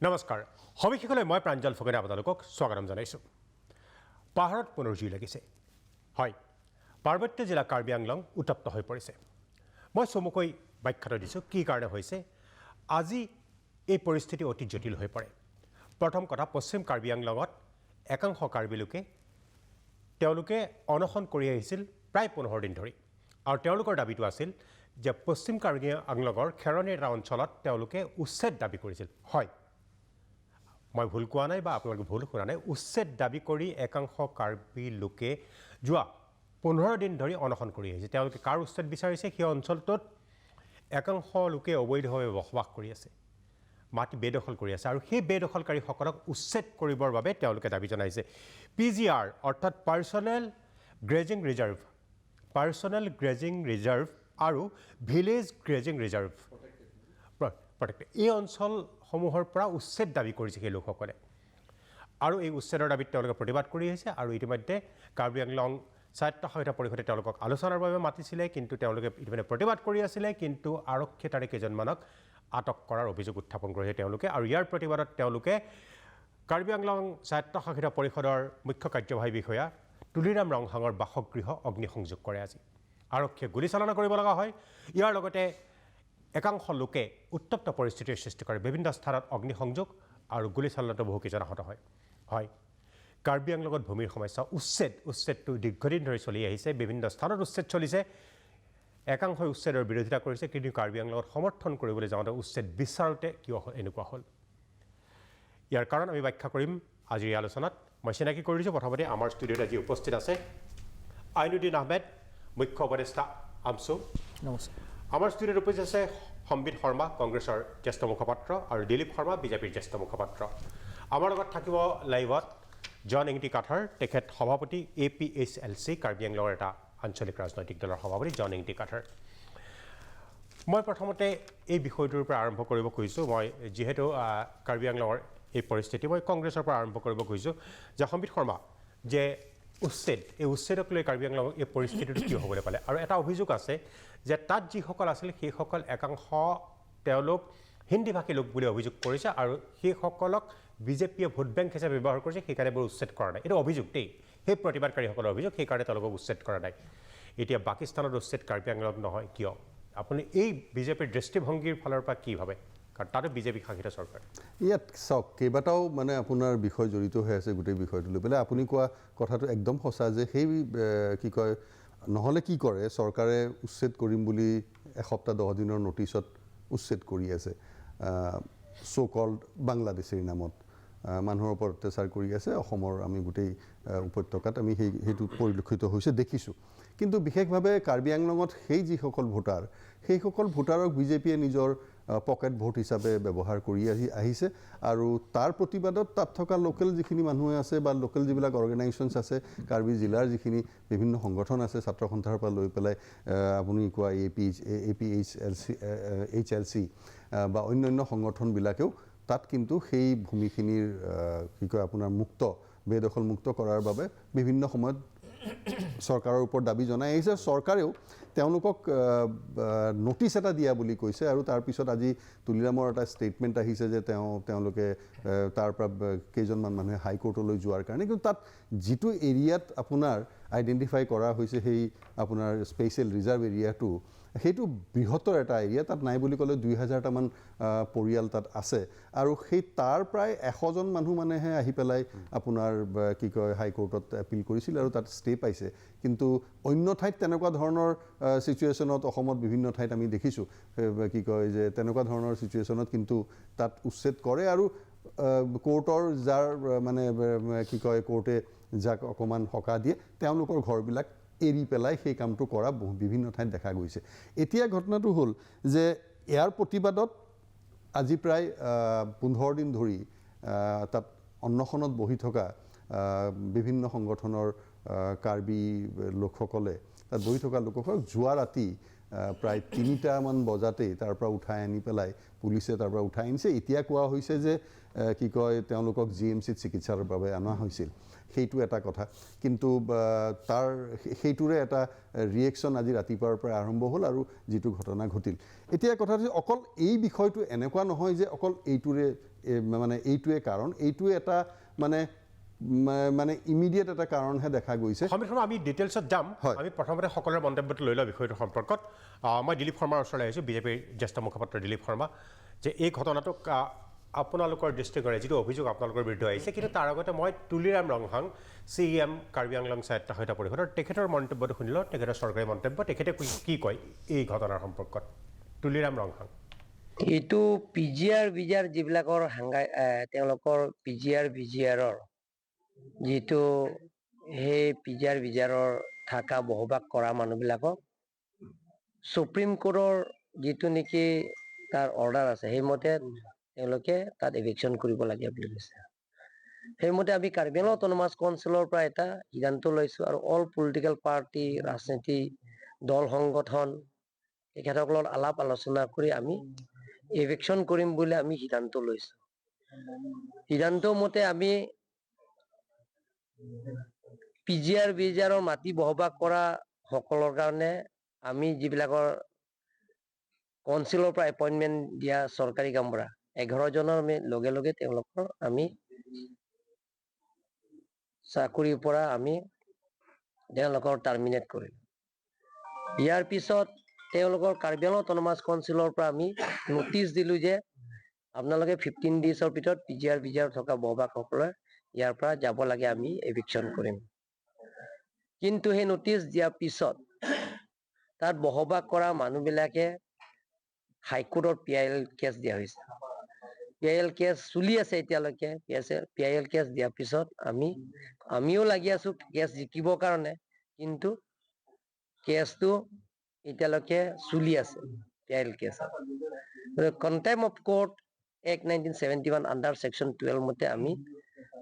নমস্কাৰ সবিশেষলৈ মই প্ৰাঞ্জল ফুকনে আপোনালোকক স্বাগতম জনাইছোঁ পাহাৰত পুনৰ জুই লাগিছে হয় পাৰ্বত্য জিলা কাৰ্বি আংলং উত্তপ্ত হৈ পৰিছে মই চমুকৈ ব্যাখ্যা দিছোঁ কি কাৰণে হৈছে আজি এই পৰিস্থিতি অতি জটিল হৈ পৰে প্ৰথম কথা পশ্চিম কাৰ্বি আংলঙত একাংশ কাৰ্বি তেওঁলোকে অনশন কৰি আহিছিল প্ৰায় 15 দিন ধৰি আৰু তেওঁলোকৰ দাবীটো আছিল যে পশ্চিম কাৰ্বি আংলঙৰ খেৰণি এটা অঞ্চলত তেওঁলোকে উচ্ছেদ দাবী কৰিছিল হয় মই ভুল কোৱা নাই বা আপোনালোকে ভুল শুনা নাই উচ্ছেদ দাবী কৰি একাংশ কাৰ্বি লোকে যোৱা 15 দিন ধৰি অনশন কৰি আহিছে তেওঁলোকে কাৰ উচ্ছেদ বিচাৰিছে সেই অঞ্চলটোত একাংশ লোকে অবৈধভাৱে বসবাস কৰি আছে মাটি বেদখল কৰি আছে আৰু সেই বেদখলকাৰীসকলক উচ্ছেদ কৰিবৰ বাবে তেওঁলোকে দাবী জনাইছে পিজিআৰ অৰ্থাৎ পাৰ্সনেল গ্ৰেজিং ৰিজাৰ্ভ আৰু ভিলেজ গ্ৰেজিং ৰিজাৰ্ভ এই অঞ্চলসমূহৰ পৰা উচ্ছেদ দাবী কৰিছে সেই লোকসকলে আৰু এই উচ্ছেদৰ দাবীত তেওঁলোকে প্ৰতিবাদ কৰি আহিছে আৰু ইতিমধ্যে কাৰ্বি আংলং স্বায়ত্তশাসিত পৰিষদে তেওঁলোকক আলোচনাৰ বাবে মাতিছিলে কিন্তু তেওঁলোকে ইতিমধ্যে প্ৰতিবাদ কৰি আছিলে কিন্তু আৰক্ষীয়ে তাৰে কেইজনমানক আটক কৰাৰ অভিযোগ উত্থাপন কৰিছে তেওঁলোকে আৰু ইয়াৰ প্ৰতিবাদত তেওঁলোকে কাৰ্বি আংলং স্বায়ত্তশাসিত পৰিষদৰ মুখ্য কাৰ্যবাহী বিষয়া তুলিৰাম ৰংহাঙৰ বাসগৃহ অগ্নিসংযোগ কৰে আজি আৰক্ষীয়ে গুলীচালনা কৰিব লগা হয় ইয়াৰ লগতে একাংশ লোকে উত্তপ্ত পৰিস্থিতিৰ সৃষ্টি কৰে বিভিন্ন স্থানত অগ্নিসংযোগ আৰু গুলীচালনাতো বহু কেইজন আহত হয় কাৰ্বি আংলঙত ভূমিৰ সমস্যা উচ্ছেদটো দীৰ্ঘদিন ধৰি চলি আহিছে বিভিন্ন স্থানত উচ্ছেদ চলিছে একাংশই উচ্ছেদৰ বিৰোধিতা কৰিছে কিন্তু কাৰ্বি আংলঙত সমৰ্থন কৰিবলৈ যাওঁতে উচ্ছেদ বিচাৰোঁতে কিয় এনেকুৱা হ'ল ইয়াৰ কাৰণ আমি ব্যাখ্যা কৰিম আজিৰ এই আলোচনাত মই চিনাকি কৰি দিছোঁ প্ৰথমতে আমাৰ ষ্টুডিঅ'ত আজি উপস্থিত আছে আইনুদ্দিন আহমেদ মুখ্য উপদেষ্টা আমছু নমস্কাৰ আমাৰ ষ্টুডিঅ'ত উপস্থিত আছে সম্বিত শৰ্মা কংগ্ৰেছৰ জ্যেষ্ঠ মুখপাত্ৰ আৰু দিলীপ শৰ্মা বিজেপিৰ জ্যেষ্ঠ মুখপাত্ৰ আমাৰ লগত থাকিব লাইভত জন এংটি কাঠাৰ তেখেত সভাপতি APHLC কাৰ্বি আংলঙৰ এটা আঞ্চলিক ৰাজনৈতিক দলৰ সভাপতি জন এংটি কাঠাৰ মই প্ৰথমতে এই বিষয়টোৰ পৰা আৰম্ভ কৰিব খুজিছোঁ মই যিহেতু কাৰ্বি আংলঙৰ এই পৰিস্থিতি মই কংগ্ৰেছৰ পৰা আৰম্ভ কৰিব খুজিছোঁ যে সম্বিত শৰ্মা যে এই উচ্ছেদক লৈ কাৰ্বি আংলঙৰ এই পৰিস্থিতিটো কি হ'বলৈ পালে আৰু এটা অভিযোগ আছে যে তাত যিসকল আছিল সেইসকল একাংশ তেওঁলোক হিন্দীভাষী লোক বুলি অভিযোগ কৰিছে আৰু সেইসকলক বিজেপিয়ে ভোট বেংক হিচাপে ব্যৱহাৰ কৰিছে সেইকাৰণে বোৰ উচ্ছেদ কৰা নাই এইটো অভিযোগ দেই সেই প্ৰতিবাদকাৰীসকলৰ অভিযোগ সেইকাৰণে তেওঁলোকক উচ্ছেদ কৰা নাই এতিয়া পাকিস্তানত উচ্ছেদ কাৰ্বি আংলং নহয় কিয় আপুনি এই বিজেপিৰ দৃষ্টিভংগীৰ ফালৰ পৰা কি ভাবে কাৰণ তাতো বিজেপি শাসিত চৰকাৰ ইয়াত চাওক কেইবাটাও মানে আপোনাৰ বিষয় জড়িত হৈ আছে গোটেই বিষয়টো লৈ পেলাই আপুনি কোৱা কথাটো একদম সঁচা যে সেই কি কয় নহ'লে কি কৰে চৰকাৰে উচ্ছেদ কৰিম বুলি এসপ্তাহ 10 দিনৰ নটিছত উচ্ছেদ কৰি আছে সো কল্ড বাংলাদেশীৰ নামত মানুহৰ ওপৰত অত্যাচাৰ কৰি আছে অসমৰ আমি গোটেই উপত্যকাত আমি সেইটো পৰিলক্ষিত হৈছে দেখিছোঁ কিন্তু বিশেষভাৱে কাৰ্বি আংলঙত সেই যিসকল ভোটাৰ সেইসকল ভোটাৰক বিজেপিয়ে নিজৰ পকেট ভোট হিচাপে ব্যৱহাৰ কৰি আহিছে আৰু তাৰ প্ৰতিবাদত তাত থকা লোকেল যিখিনি মানুহ আছে বা লোকেল যিবিলাক অৰ্গেনাইজেশ্যনছ আছে কাৰ্বি জিলাৰ যিখিনি বিভিন্ন সংগঠন আছে ছাত্ৰ সন্থাৰ পৰা লৈ পেলাই আপুনি কোৱা APHLC বা অন্যান্য সংগঠনবিলাকেও তাত কিন্তু সেই ভূমিখিনিৰ কি কয় আপোনাৰ বেদখল মুক্ত কৰাৰ বাবে বিভিন্ন সময়ত চৰকাৰৰ ওপৰত দাবী জনাই আহিছে চৰকাৰেও তেওঁলোকক নটিচ এটা দিয়া বুলি কৈছে আৰু তাৰ পিছত আজি তুলিৰামৰ এটা ষ্টেটমেণ্ট আহিছে যে তেওঁলোকে তাৰ পৰা কেইজনমান মানুহে হাইকোৰ্টলৈ যোৱাৰ কাৰণে কিন্তু তাত যিটো এৰিয়াত আপোনাৰ আইডেণ্টিফাই কৰা হৈছে সেই আপোনাৰ স্পেচিয়েল ৰিজাৰ্ভ এৰিয়াটো সেইটো বৃহত্তৰ এটা এৰিয়া তাত নাই বুলি ক'লে 2000টামান পৰিয়াল তাত আছে আৰু সেই তাৰ প্ৰায় 100জন মানুহ মানেহে আহি পেলাই আপোনাৰ কি কয় হাইকোৰ্টত এপিল কৰিছিল আৰু তাত ষ্টে পাইছে কিন্তু অন্য ঠাইত তেনেকুৱা ধৰণৰ সিচুৱেশ্যনত অসমত বিভিন্ন ঠাইত আমি দেখিছোঁ কি কয় যে তেনেকুৱা ধৰণৰ সিচুৱেশ্যনত কিন্তু তাত উচ্ছেদ কৰে আৰু কোৰ্টৰ যাৰ মানে কি কয় কোৰ্টে যাক অকণমান সকাহ দিয়ে তেওঁলোকৰ ঘৰবিলাক এৰি পেলাই সেই কামটো কৰা বিভিন্ন ঠাইত দেখা গৈছে এতিয়া ঘটনাটো হ'ল যে ইয়াৰ প্ৰতিবাদত আজি প্ৰায় 15 দিন ধৰি তাত অন্নখনত বহি থকা বিভিন্ন সংগঠনৰ কাৰ্বি লোকসকলে তাত বহি থকা লোকসকলক যোৱা ৰাতি প্ৰায় 3টামান বজাতেই তাৰ পৰা উঠাই আনি পেলাই পুলিচে তাৰ পৰা উঠাই আনিছে এতিয়া কোৱা হৈছে যে কি কয় তেওঁলোকক GMCত চিকিৎসাৰ বাবে অনা হৈছিল সেইটো এটা কথা কিন্তু তাৰ সেইটোৰে এটা ৰিয়েকশ্যন আজি ৰাতিপুৱাৰ পৰা আৰম্ভ হ'ল আৰু যিটো ঘটনা ঘটিল এতিয়া কথা অকল এই বিষয়টো এনেকুৱা নহয় যে অকল এইটোৰে মানে এইটোৱে কাৰণ, এইটোৱে এটা মানে ইমিডিয়েট এটা কাৰণহে দেখা গৈছে। সমীৰ শৰ্মা, আমি ডিটেইলছত যাম। হয়। আমি প্ৰথমতে সকলোৰে মন্তব্যটো লৈ লওঁ বিষয়টোৰ সম্পৰ্কত। মই দিলীপ শৰ্মাৰ ওচৰলৈ আহিছোঁ, বিজেপিৰ জ্যেষ্ঠ মুখপাত্ৰ দিলীপ শৰ্মা, যে এই ঘটনাটোক আপোনালোকৰ দৃষ্টিকোণেৰে যিটো অভিযোগ আপোনালোকৰ বিৰুদ্ধে আহিছে, কিন্তু তাৰ আগতে মই তুলিৰাম ৰংহাং, CEM কাৰ্বি আংলং স্বায়ত্তশাসিত পৰিষদৰ তেখেতৰ মন্তব্যটো শুনি লওঁ, তেখেতৰ চৰকাৰী মন্তব্য, তেখেতে কি কয় এই ঘটনাৰ সম্পৰ্কত। তুলিৰাম ৰংহাং। এইটো PGR VGR যিবিলাকৰ তেওঁলোকৰ PGR VGRৰ যিটো সেই PGR VGRৰ থকা বসবাস কৰা মানুহবিলাকক সুপ্ৰিম কোৰ্টৰ যিটো নেকি তাৰ অৰ্ডাৰ আছে সেইমতে তেওঁলোকে তাত এভিকশ্যন কৰিব লাগে বুলি কৈছে। সেইমতে আমি কাৰ্বি আংলং অট'নমাছ কাউন্সিলৰ পৰা এটা সিদ্ধান্ত লৈছোঁ আৰু অল পলিটিকেল পাৰ্টি, ৰাজনীতি দল সংগঠন তেখেতসকলৰ আলাপ আলোচনা কৰি আমি এভিকশ্যন কৰিম বুলি আমি সিদ্ধান্ত লৈছোঁ। সিদ্ধান্ত মতে আমি PGR VGRৰ মাটি বসবাস কৰা সকলৰ কাৰণে আমি যিবিলাকৰ কাউন্সিলৰ পৰা এপইণ্টমেণ্ট দিয়া চৰকাৰী কামৰা 11 জনৰ আমি লগে লগে তেওঁলোকৰ আমি চাকৰিৰ পৰা আমি তেওঁলোকৰ টাৰ্মিনেট কৰিম। ইয়াৰ পিছত তেওঁলোকৰ কাৰ্বি আংলং অট'নমাছ কাউন্সিলৰ পৰা আমি নটিচ দিলোঁ যে আপোনালোকে 15 ডেইজৰ ভিতৰত PGR VGR থকা বসবাসকলে ইয়াৰ পৰা যাব লাগে, আমি এভিকশ্যন কৰিম। কিন্তু সেই নটিচ দিয়াৰ পিছত তাত বসবাস কৰা মানুহবিলাকে হাইকোৰ্টৰ PIL কেছ দিয়া হৈছে। PIL কেছ চলি আছে এতিয়ালৈকে। PIL কেছ দিয়াৰ পিছত আমিও লাগি আছোঁ কেছ জিকিবৰ কাৰণে, কিন্তু কেছটো এতিয়ালৈকে চলি আছে। PIL case contempt of court act 1971 under section 12 মতে আমি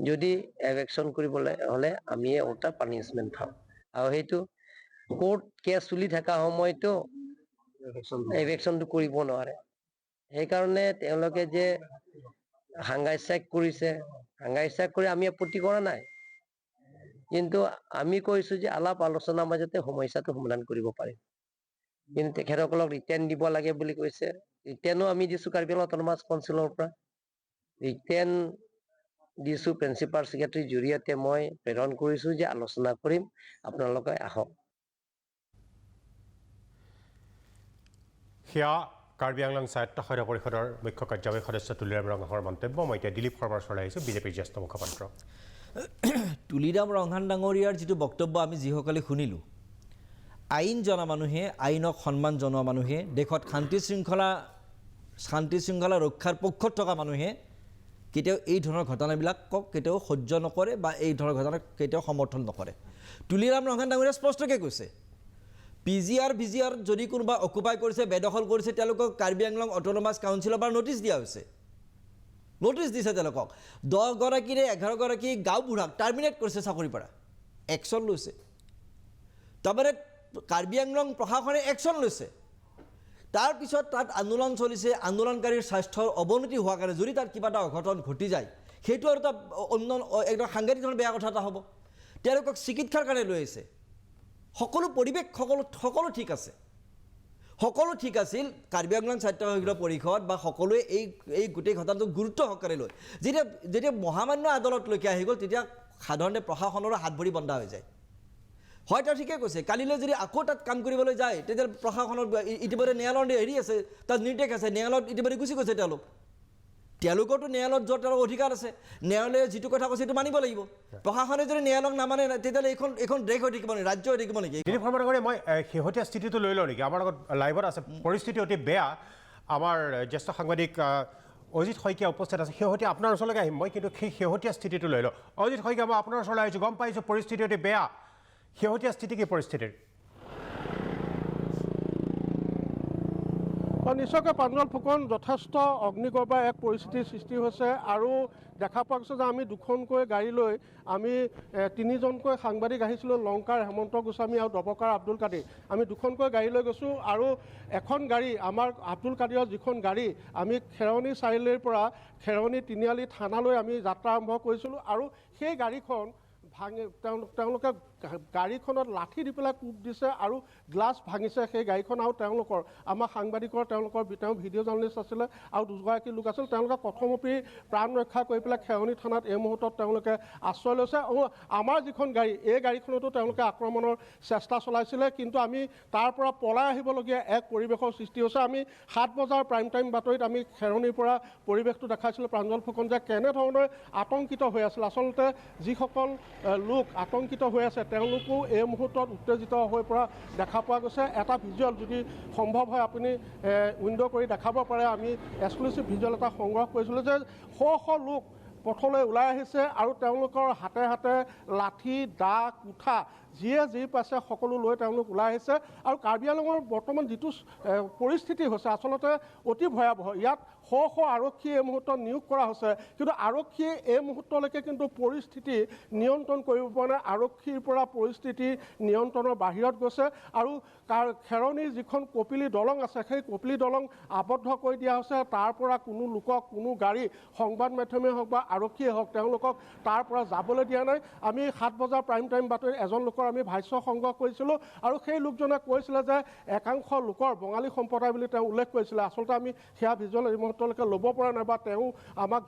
যদি এভিকশ্যন কৰিবলৈ হ'লে আমি ওটা পানিছমেণ্ট পাম, আৰু সেইটো কোৰ্ট কেছ চলি থকা সময়তো এভিকশ্যনটো কৰিব নোৱাৰে। সেইকাৰণে তেওঁলোকে যে হাংগাই ষ্ট্ৰাইক কৰিছে, হাংগাই ষ্ট্ৰাইক কৰি আমি আপত্তি কৰা নাই, কিন্তু আমি কৈছোঁ যে আলাপ আলোচনাৰ মাজতে সমস্যাটো সমাধান কৰিব পাৰিম। কিন্তু তেখেতসকলক ৰিটাৰ্ণ দিব লাগে বুলি কৈছে। ৰিটাৰ্ণো আমি দিছোঁ কাৰ্বি আংলং অট'নমাছ কাউন্সিলৰ পৰা। ৰিটাৰ্ণ দিছোঁ প্ৰিন্সিপাল ছেক্ৰেটাৰীৰ জৰিয়তে মই প্ৰেৰণ কৰিছোঁ যে আলোচনা কৰিম, আপোনালোকে আহক। সেয়া কাৰ্বি আংলং স্বায়ত্তশাসিত পৰিষদৰ মুখ্য কাৰ্যবাহী সদস্য তুলিৰাম ৰংহাঙৰ মন্তব্য। মই এতিয়া দিলীপ শৰ্মাৰ ওচৰলৈ আহিছোঁ, বিজেপিৰ জ্যেষ্ঠ মুখপাত্ৰ। তুলিৰাম ৰংহান ডাঙৰীয়াৰ যিটো বক্তব্য আমি যিসকলে শুনিলোঁ, আইন জনা মানুহে, আইনক সন্মান জনোৱা মানুহে, দেশত শান্তি শৃংখলা ৰক্ষাৰ পক্ষত থকা মানুহে কেতিয়াও এই ধৰণৰ ঘটনাবিলাকক কেতিয়াও সহ্য নকৰে বা এই ধৰণৰ ঘটনাক কেতিয়াও সমৰ্থন নকৰে। তুলিৰাম ৰংহান ডাঙৰীয়াই স্পষ্টকৈ কৈছে, PGR VGR যদি কোনোবা অকুপাই কৰিছে, বেদখল কৰিছে, তেওঁলোকক কাৰ্বি আংলং অট'নমাছ কাউন্সিলৰ পৰা নটিচ দিয়া হৈছে। নটিচ দিছে তেওঁলোকক। 10 গৰাকীৰে 11 গৰাকী গাঁওবুঢ়াক টাৰ্মিনেট কৰিছে চাকৰিৰ পৰা, একশ্যন লৈছে। তাৰমানে কাৰ্বি আংলং প্ৰশাসনে একশ্যন লৈছে। তাৰপিছত তাত আন্দোলন চলিছে, আন্দোলনকাৰীৰ স্বাস্থ্যৰ অৱনতি হোৱাৰ কাৰণে যদি তাত কিবা এটা অঘটন ঘটি যায়, সেইটো আৰু এটা অন্য একদম সাংঘাতিক ধৰণৰ বেয়া কথা এটা হ'ব। তেওঁলোকক চিকিৎসাৰ কাৰণে লৈ আহিছে। সকলো পৰিৱেশ সকলো ঠিক আছে, সকলো ঠিক আছিল। কাৰ্বি আংলং স্বায়ত্তশাসিত পৰিষদ বা সকলোৱে এই গোটেই ঘটনাটো গুৰুত্ব সহকাৰে লয়। যেতিয়া মহামান্য আদালতলৈকে আহি গ'ল, তেতিয়া সাধাৰণতে প্ৰশাসনৰো হাত ভৰি বন্ধা হৈ যায়। হয়, তেওঁ ঠিকে কৈছে। কালিলৈ যদি আকৌ তাত কাম কৰিবলৈ যায়, তেতিয়া প্ৰশাসনৰ ইতিমধ্যে ন্যায়ালয়ৰ হেৰি আছে, তাত নিৰ্দেশ আছে, ন্যায়ালয়ত ইতিমধ্যে গুচি গৈছে। তেওঁলোকৰতো ন্যায়ালয়ত যোৱাৰ তেওঁলোকৰ অধিকাৰ আছে। ন্যায়ালয়ে যিটো কথা কৈছে সেইটো মানিব লাগিব। প্ৰশাসনে যদি ন্যায়ালয়ক নামানে, তেতিয়াহ'লে এইখন দেশ হৈ থাকিব নেকি, ৰাজ্য হৈ থাকিব নেকি? দিলীপ শৰ্মা ডাঙৰীয়া, মই শেহতীয়া স্থিতিটো লৈ লওঁ নেকি? আমাৰ লগত লাইভত আছে, পৰিস্থিতি অতি বেয়া। আমাৰ জ্যেষ্ঠ সাংবাদিক অজিত শইকীয়া উপস্থিত আছে। শেহতীয়া আপোনাৰ ওচৰলৈকে আহিম মই, কিন্তু সেই শেহতীয়া স্থিতিটো লৈ লওঁ। অজিত শইকীয়া, মই আপোনাৰ ওচৰলৈ আহিছোঁ, গম পাইছোঁ পৰিস্থিতি অতি বেয়া। শেহতীয়া স্থিতি কি পৰিস্থিতিৰ? নিশ্চয়কৈ প্ৰাঞ্জল ফুকন, যথেষ্ট অগ্নিগৰ্ভৰ এক পৰিস্থিতিৰ সৃষ্টি হৈছে। আৰু দেখা পোৱা গৈছে যে আমি দুখনকৈ গাড়ী লৈ আমি 3জনকৈ সাংবাদিক আহিছিলোঁ, লংকাৰ হেমন্ত গোস্বামী আৰু দবকাৰ আব্দুল কাদিৰ। আমি দুখনকৈ গাড়ী লৈ গৈছোঁ, আৰু এখন গাড়ী আমাৰ আব্দুল কাদিৰৰ যিখন গাড়ী আমি খেৰনি চাৰিআলিৰ পৰা খেৰনি তিনিআলি থানালৈ আমি যাত্ৰা আৰম্ভ কৰিছিলোঁ। আৰু সেই গাড়ীখন তেওঁলোকে গাড়ীখনত লাঠি দি পেলাই কোব দিছে আৰু গ্লাছ ভাঙিছে সেই গাড়ীখন। আৰু তেওঁলোকৰ আমাৰ সাংবাদিকৰ তেওঁ ভিডিঅ' জাৰ্নেলিষ্ট আছিলে আৰু দুগৰাকী লোক আছিল। তেওঁলোকে প্ৰথমপি প্ৰাণ ৰক্ষা কৰি পেলাই খেৰনি থানাত এই মুহূৰ্তত তেওঁলোকে আশ্ৰয় লৈছে। আৰু আমাৰ যিখন গাড়ী এই গাড়ীখনতো তেওঁলোকে আক্ৰমণৰ চেষ্টা চলাইছিলে, কিন্তু আমি তাৰ পৰা পলাই আহিবলগীয়া এক পৰিৱেশৰ সৃষ্টি হৈছে। আমি 7 বজাৰ প্ৰাইম টাইম বাতৰিত আমি খেৰনিৰ পৰা পৰিৱেশটো দেখাইছিলোঁ প্ৰাঞ্জল ফুকন, যে কেনেধৰণে আতংকিত হৈ আছিল। আচলতে যিসকল লোক আতংকিত হৈ আছে তেওঁলোকো এই মুহূৰ্তত উত্তেজিত হৈ পৰা দেখা পোৱা গৈছে। এটা ভিজুৱেল যদি সম্ভৱ হয় আপুনি উইণ্ড' কৰি দেখাব পাৰে, আমি এক্সক্লুচিভ ভিজুৱেল এটা সংগ্ৰহ কৰিছিলোঁ যে শ লোক পথলৈ ওলাই আহিছে আৰু তেওঁলোকৰ হাতে হাতে লাঠি, দা, কুঠা যিয়ে যি পাইছে সকলো লৈ তেওঁলোক ওলাই আহিছে। আৰু কাৰ্বি আংলঙৰ বৰ্তমান যিটো পৰিস্থিতি হৈছে আচলতে অতি ভয়াৱহ। ইয়াত শ আৰক্ষী এই মুহূৰ্তত নিয়োগ কৰা হৈছে, কিন্তু আৰক্ষীয়ে এই মুহূৰ্তলৈকে কিন্তু পৰিস্থিতি নিয়ন্ত্ৰণ কৰিব পৰা নাই। আৰক্ষীৰ পৰা পৰিস্থিতি নিয়ন্ত্ৰণৰ বাহিৰত গৈছে আৰু খেৰনিৰ যিখন কপিলি দলং আছে সেই কপিলি দলং আবদ্ধ কৰি দিয়া হৈছে। তাৰ পৰা কোনো লোকক, কোনো গাড়ী, সংবাদ মাধ্যমেই হওক বা আৰক্ষীয়ে হওক তেওঁলোকক তাৰ পৰা যাবলৈ দিয়া নাই। আমি 7 বজাৰ প্ৰাইম টাইম বাতৰিত এজন লোকৰ আমি ভাষ্য সংগ্ৰহ কৰিছিলোঁ আৰু সেই লোকজনে কৈছিলে যে একাংশ লোকৰ বঙালী সম্প্ৰদায় বুলি তেওঁ উল্লেখ কৰিছিলে। আচলতে আমি সেয়া ভিজুৱেল এই মুহূৰ্তলৈকে ল'ব পৰা নাই বা তেওঁ আমাক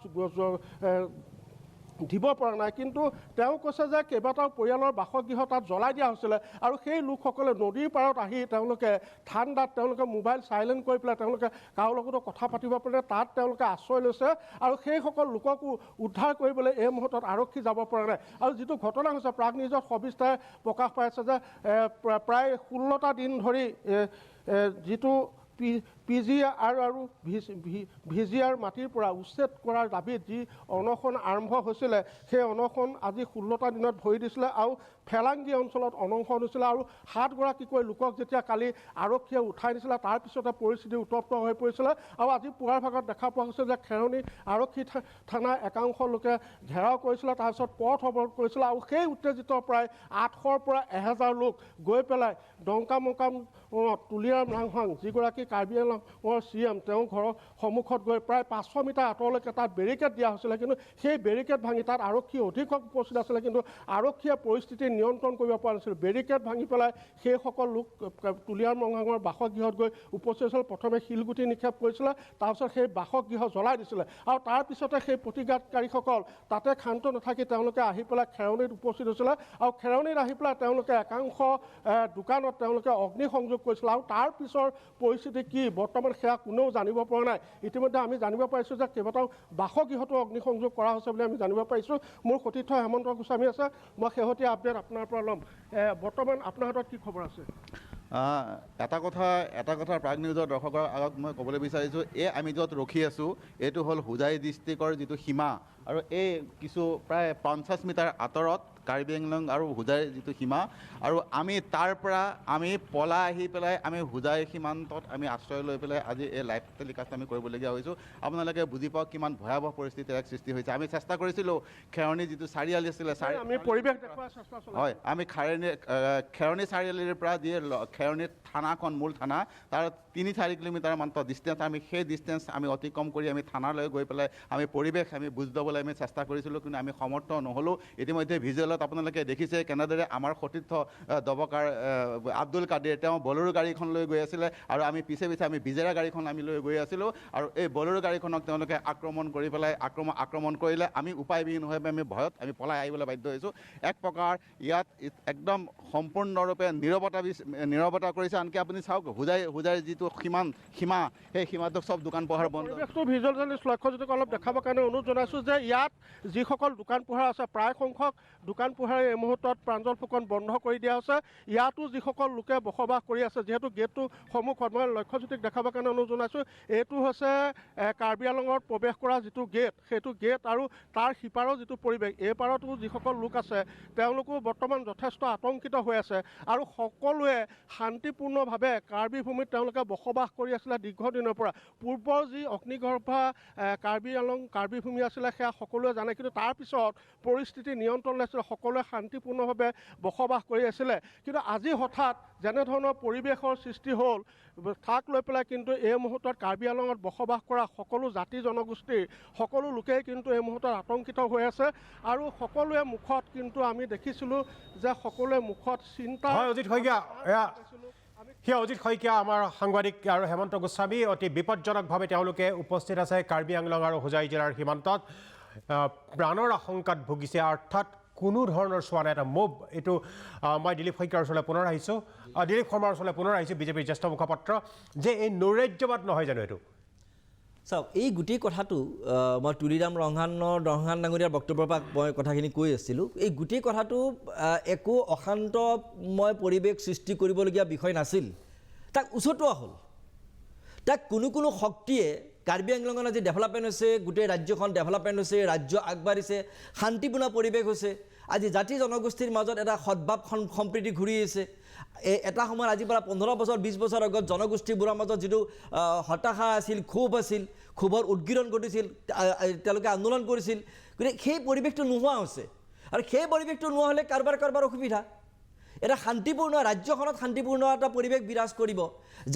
দিব পৰা নাই, কিন্তু তেওঁ কৈছে যে কেইবাটাও পৰিয়ালৰ বাসগৃহ তাত জ্বলাই দিয়া হৈছিলে আৰু সেই লোকসকলে নদীৰ পাৰত আহি তেওঁলোকে ঠাণ্ডাত তেওঁলোকে মোবাইল চাইলেণ্ট কৰি পেলাই তেওঁলোকে কাৰো লগতো কথা পাতিব পাৰে তাত তেওঁলোকে আশ্ৰয় লৈছে আৰু সেইসকল লোককো উদ্ধাৰ কৰিবলৈ এই মুহূৰ্তত আৰক্ষী যাব পৰা নাই। আৰু যিটো ঘটনা হৈছে প্ৰাগ নিউজত সবিস্তাৰে প্ৰকাশ পাইছে যে প্ৰায় 16টা দিন ধৰি যিটো PGR আৰু VGR মাটিৰ পৰা উচ্ছেদ কৰাৰ দাবীত যি অনশন আৰম্ভ হৈছিলে সেই অনশন আজি 16টা দিনত ভৰি দিছিলে আৰু ফেলাংগি অঞ্চলত অনশন হৈছিলে আৰু 7গৰাকীকৈ লোকক যেতিয়া কালি আৰক্ষীয়ে উঠাই দিছিলে তাৰপিছতে পৰিস্থিতি উত্তপ্ত হৈ পৰিছিলে। আৰু আজি পুৱাৰ ভাগত দেখা পোৱা গৈছে যে খেৰনি আৰক্ষী থানা একাংশ লোকে ঘেৰাও কৰিছিলে, তাৰপিছত পথ অৱৰোধ কৰিছিলে আৰু সেই উত্তেজিত প্ৰায় 800ৰ পৰা 1000 লোক গৈ পেলাই ডংকামকাম তুলিয়াৰাম ৰাংহাং যিগৰাকী কাৰ্বি আংলঙৰ CM তেওঁ ঘৰৰ সন্মুখত গৈ প্ৰায় 500 মিটাৰ আঁতৰলৈকে তাত বেৰিকেড দিয়া হৈছিলে, কিন্তু সেই বেৰিকেড ভাঙি তাত আৰক্ষী অধিক উপস্থিত আছিলে, কিন্তু আৰক্ষীয়ে পৰিস্থিতি নিয়ন্ত্ৰণ কৰিব পৰা নাছিল। বেৰিকেড ভাঙি পেলাই সেইসকল লোক তুলিয়াৰাম ৰাংহাঙৰ বাসগৃহত গৈ উপস্থিত হৈছিল। প্ৰথমে শিলগুটি নিক্ষেপ কৰিছিলে, তাৰপিছত সেই বাসগৃহ জ্বলাই দিছিলে আৰু তাৰপিছতে সেই প্ৰতিবাদকাৰীসকল তাতে ক্ষান্ত নাথাকি তেওঁলোকে আহি পেলাই খেৰনিত উপস্থিত হৈছিলে আৰু খেৰনিত আহি পেলাই তেওঁলোকে একাংশ দোকানত তেওঁলোকে অগ্নিসংযোগ কৰিছিল আৰু তাৰ পিছৰ পৰিস্থিতি কি বৰ্তমান সেয়া কোনেও জানিব পৰা নাই। ইতিমধ্যে আমি জানিব পাৰিছোঁ যে কেইবাটাও বাসগৃহতো অগ্নিসংযোগ কৰা হৈছে বুলি আমি জানিব পাৰিছোঁ। মোৰ সতীৰ্থ হেমন্ত গোস্বামী আছে, মই শেহতীয়া আপডেট আপোনাৰ পৰা ল'ম। বৰ্তমান আপোনাৰ হাতত কি খবৰ আছে? এটা কথা প্ৰাগ নিউজৰ দৰ্শকৰ আগত মই ক'বলৈ বিচাৰিছোঁ, আমি য'ত ৰখি আছোঁ এইটো হ'ল হোজাই ডিষ্ট্ৰিক্টৰ যিটো সীমা আৰু এই কিছু প্ৰায় 50 মিটাৰ আঁতৰত কাৰ্বি আংলং আৰু হোজাইৰ যিটো সীমা আৰু আমি তাৰ পৰা আমি পলাই আহি পেলাই আমি হোজাই সীমান্তত আমি আশ্ৰয় লৈ পেলাই আজি এই লাইভ টেলিকাষ্ট আমি কৰিবলগীয়া হৈছোঁ। আপোনালোকে বুজি পাওক কিমান ভয়াৱহ পৰিস্থিতিৰ এক সৃষ্টি হৈছে। আমি চেষ্টা কৰিছিলোঁ খেৰনি যিটো চাৰিআলি আছিলে আমি পৰিৱেশ দেখুওৱাৰ চেষ্টা চলাইছোঁ। হয়, আমি খেৰনি চাৰিআলিৰ পৰা যি খেৰনি থানাখন মূল থানা তাৰ 3-4 কিলোমিটাৰ মাত্ৰ ডিষ্টেঞ্চ, আমি সেই ডিষ্টেঞ্চ আমি অতিক্ৰম কৰি আমি থানালৈ গৈ পেলাই আমি পৰিৱেশ আমি বুজ ল'বলৈ আমি চেষ্টা কৰিছিলোঁ, কিন্তু আমি সমৰ্থ নহ'লোঁ। ইতিমধ্যে ভিজুৱেলত আপোনালোকে দেখিছে কেনেদৰে আমাৰ সতীৰ্থ দবকাৰ আব্দুল কাদিৰ তেওঁ বলেৰো গাড়ীখন লৈ গৈ আছিলে আৰু আমি পিছে আমি বিজেৰা গাড়ীখন আমি লৈ গৈ আছিলোঁ আৰু এই বলেৰো গাড়ীখনক তেওঁলোকে আক্ৰমণ কৰি পেলাই আক্ৰমণ কৰিলে আমি উপায়বিহীন হৈ আমি ভয়ত আমি পলাই আহিবলৈ বাধ্য হৈছোঁ। এক প্ৰকাৰ ইয়াত একদম সম্পূৰ্ণৰূপে নীৰৱতা কৰিছে। আনকি আপুনি চাওক হোজাইৰ যিটো সীমা সেই সীমাটোক চব দোকান পোহাৰ বন্ধ। পৰিৱেশটো ভিজুৱেল জাৰ্নেলিষ্ট লক্ষ্যজ্যোতিক অলপ দেখাবৰ কাৰণে অনুৰোধ জনাইছোঁ যে ইয়াত যিসকল দোকান পোহাৰ আছে প্ৰায় সংখ্যক দোকান পোহাৰ এই মুহূৰ্তত প্ৰাঞ্জল ফুকন বন্ধ কৰি দিয়া হৈছে। ইয়াতো যিসকল লোকে বসবাস কৰি আছে যিহেতু গেটটো সন্মুখত, মই লক্ষ্যজ্যোতিক দেখাবৰ কাৰণে অনুৰোধ জনাইছোঁ। এইটো হৈছে কাৰ্বি আংলঙত প্ৰৱেশ কৰা যিটো গেট সেইটো গেট আৰু তাৰ সিপাৰৰ যিটো পৰিৱেশ এই পাৰতো যিসকল লোক আছে তেওঁলোকো বৰ্তমান যথেষ্ট আতংকিত হৈ আছে আৰু সকলোৱে শান্তিপূৰ্ণভাৱে কাৰ্বি ভূমিত তেওঁলোকে বসবাস কৰি আছিলে দীৰ্ঘদিনৰ পৰা। পূৰ্বৰ যি অগ্নিগৰ্ভা কাৰ্বি আংলং কাৰ্বি ভূমি আছিলে সেয়া সকলোৱে জানে, কিন্তু তাৰপিছত পৰিস্থিতি নিয়ন্ত্ৰণ লৈছিলে। সকলোৱে শান্তিপূৰ্ণভাৱে বসবাস কৰি আছিলে কিন্তু আজি হঠাৎ যেনেধৰণৰ পৰিৱেশৰ সৃষ্টি হ'ল তাক লৈ পেলাই কিন্তু এই মুহূৰ্তত কাৰ্বি আংলঙত বসবাস কৰা সকলো জাতি জনগোষ্ঠীৰ সকলো লোকেই কিন্তু এই মুহূৰ্তত আতংকিত হৈ আছে আৰু সকলোৱে মুখত কিন্তু আমি দেখিছিলোঁ যে সকলোৱে মুখত চিন্তা হয় অজিত শইকীয়া অজিত শইকীয়া আমাৰ সাংবাদিক আৰু হেমন্ত গোস্বামী অতি বিপদজনকভাৱে তেওঁলোকে উপস্থিত আছে কাৰ্বি আংলং আৰু হোজাই জিলাৰ সীমান্তত প্ৰাণৰ আশংকাত ভুগিছে অৰ্থাৎ কোনো ধৰণৰ চোৱা নাই এটা মুভ এইটো মই দিলীপ শইকীয়াৰ ওচৰলৈ পুনৰ আহিছোঁ দিলীপ শৰ্মাৰ ওচৰলৈ পুনৰ আহিছোঁ বিজেপিৰ জ্যেষ্ঠ মুখপাত্ৰ যে এই নৈৰাজ্যবাদ নহয় জানো এইটো চাওক এই গোটেই কথাটো মই তুলিৰাম ৰংহান ডাঙৰীয়াৰ বক্তব্যৰ পৰা মই কথাখিনি কৈ আছিলোঁ এই গোটেই কথাটো একো অশান্তময় পৰিৱেশ সৃষ্টি কৰিবলগীয়া বিষয় নাছিল তাক উচটোৱা হ'ল তাক কোনো শক্তিয়ে কাৰ্বি আংলঙত আজি ডেভেলপমেণ্ট হৈছে গোটেই ৰাজ্যখন ডেভেলপমেণ্ট হৈছে ৰাজ্য আগবাঢ়িছে শান্তিপূৰ্ণ পৰিৱেশ হৈছে আজি জাতি জনগোষ্ঠীৰ মাজত এটা সদ্ভাৱ সম্প্ৰীতি ঘূৰি আহিছে এটা সময়ত আজিৰ পৰা 15 বছৰ 20 বছৰ আগত জনগোষ্ঠীবোৰৰ মাজত যিটো হতাশা আছিল ক্ষোভ আছিল ক্ষোভৰ উদ্গীৰণ ঘটিছিল তেওঁলোকে আন্দোলন কৰিছিল গতিকে সেই পৰিৱেশটো নোহোৱা হৈছে আৰু সেই পৰিৱেশটো নোহোৱা হ'লে কাৰোবাৰ অসুবিধা এটা শান্তিপূৰ্ণ ৰাজ্যখনত শান্তিপূৰ্ণ এটা পৰিৱেশ বিৰাজ কৰিব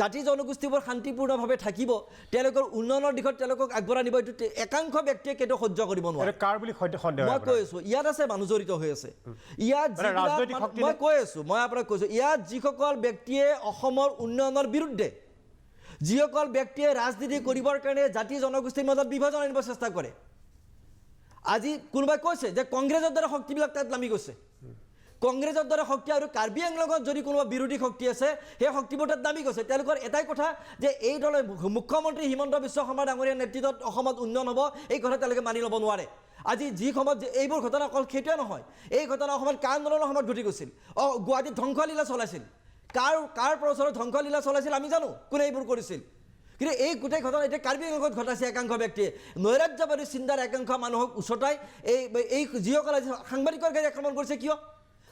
জাতি জনগোষ্ঠীবোৰ শান্তিপূৰ্ণভাৱে থাকিব তেওঁলোকৰ উন্নয়নৰ দিশত তেওঁলোকক আগবঢ়াই নিব এইটো একাংশ ব্যক্তিয়ে কেতিয়াও সহ্য কৰিব নোৱাৰে কাৰ বুলি সন্দেহ মই কৈ আছোঁ ইয়াত আছে মানুহ জড়িত হৈ আছে ইয়াত মই কৈ আছোঁ মই আপোনাক কৈছোঁ ইয়াত যিসকল ব্যক্তিয়ে অসমৰ উন্নয়নৰ বিৰুদ্ধে যিসকল ব্যক্তিয়ে ৰাজনীতি কৰিবৰ কাৰণে জাতি জনগোষ্ঠীৰ মাজত বিভাজন আনিব চেষ্টা কৰে আজি কোনোবাই কৈছে যে কংগ্ৰেছৰ দ্বাৰা শক্তিবিলাক তাত নামি গৈছে কংগ্ৰেছৰ দ্বাৰা শক্তি আৰু কাৰ্বি আংলঙত যদি কোনোবা বিৰোধী শক্তি আছে সেই শক্তিবোৰ তাত নামি গৈছে তেওঁলোকৰ এটাই কথা যে এই দলে মুখ্যমন্ত্ৰী হিমন্ত বিশ্ব শৰ্মা ডাঙৰীয়াৰ নেতৃত্বত অসমত উন্নয়ন হ'ব এই কথা তেওঁলোকে মানি ল'ব নোৱাৰে আজি যি সময়ত এইবোৰ ঘটনা অকল সেইটোৱে নহয় এই ঘটনা অসমত কা আন্দোলনৰ সময়ত ঘটি গৈছিল গুৱাহাটীত ধ্বংসলীলা চলাইছিল কাৰ প্ৰচাৰত ধ্বংসলীলা চলাইছিল আমি জানো কোনে এইবোৰ কৰিছিল কিন্তু এই গোটেই ঘটনা এতিয়া কাৰ্বি আংলঙত ঘটাইছে একাংশ ব্যক্তিয়ে নৈৰাজ্যবাদী চিন্তাৰ একাংশ মানুহক উচতাই এই যিসকল আজি সাংবাদিকৰ গাড়ী আক্ৰমণ কৰিছে কিয়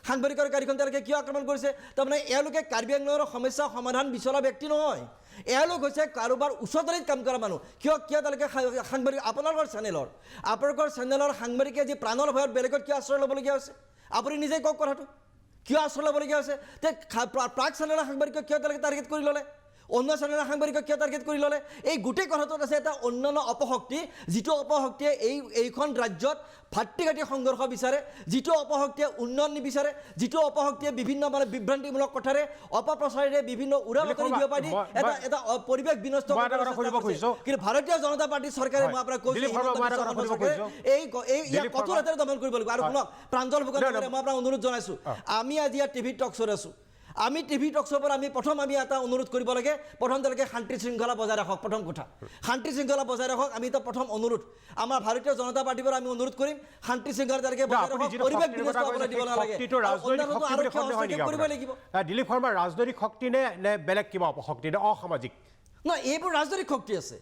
সাংবাদিকৰ গাড়ীখন তেওঁলোকে কিয় আক্ৰমণ কৰিছে তাৰমানে এওঁলোকে কাৰ্বি আংলঙৰ সমস্যা সমাধান বিচৰা ব্যক্তি নহয় এওঁলোক হৈছে কাৰোবাৰ উচতৰিত কাম কৰা মানুহ কিয় তেওঁলোকে সাংবাদিক আপোনালোকৰ চেনেলৰ সাংবাদিকে আজি প্ৰাণৰ ভয়ত বেলেগত কিয় আশ্ৰয় ল'বলগীয়া হৈছে আপুনি নিজেই কওক কথাটো কিয় আশ্ৰয় ল'বলগীয়া হৈছে তে প্ৰাক চেনেলৰ সাংবাদিকক কিয় তেওঁলোকে টাৰ্গেট কৰি ল'লে অন্য চেনেলৰ সাংবাদিকক কিয় টাৰ্গেট কৰি ল'লে এই গোটেই কথাটোত আছে এটা অন্যান্য অপশক্তি যিটো অপশক্তিয়ে এইখন ৰাজ্যত ভাতৃঘাতী সংঘৰ্ষ বিচাৰে যিটো অপশক্তিয়ে উন্নয়ন নিবিচাৰে যিটো অপশক্তিয়ে বিভিন্ন মানে বিভ্ৰান্তিমূলক কথাৰে অপপ্ৰচাৰেৰে বিভিন্ন উৰাবাতৰি বিয়পাই দি এটা পৰিৱেশ বিনষ্ট কিন্তু ভাৰতীয় জনতা পাৰ্টীৰ চৰকাৰে মই আপোনাক কৈছোঁ এই কঠোৰ হাতেৰে দমন কৰিব লাগিব আৰু শুনক প্ৰাঞ্জল ফুকনে মই আপোনাক অনুৰোধ জনাইছোঁ আমি আজি ইয়াত টিভিত টক শ্ব'ত আছোঁ আমি টিভি টক শ্ব'ৰ পৰা প্ৰথম এটা অনুৰোধ কৰিব লাগে প্ৰথম তেওঁলোকে শান্তি শৃংখলা বজাই ৰাখক প্ৰথম কথা শান্তি শৃংখলা বজাই ৰাখক আমি এটা প্ৰথম অনুৰোধ আমাৰ ভাৰতীয় জনতা পাৰ্টীৰ পৰা আমি অনুৰোধ কৰিম শান্তি শৃংখলা তেওঁলোকে বজাই ৰাখক পৰিৱেশ বিনষ্ট হ'বলৈ দিব নালাগে কৰিব লাগিব দিলীপ শৰ্মাৰ ৰাজনৈতিক শক্তি নে বেলেগ কিবা অপশক্তি নে অসামাজিক নহয় এইবোৰ ৰাজনৈতিক শক্তি আছে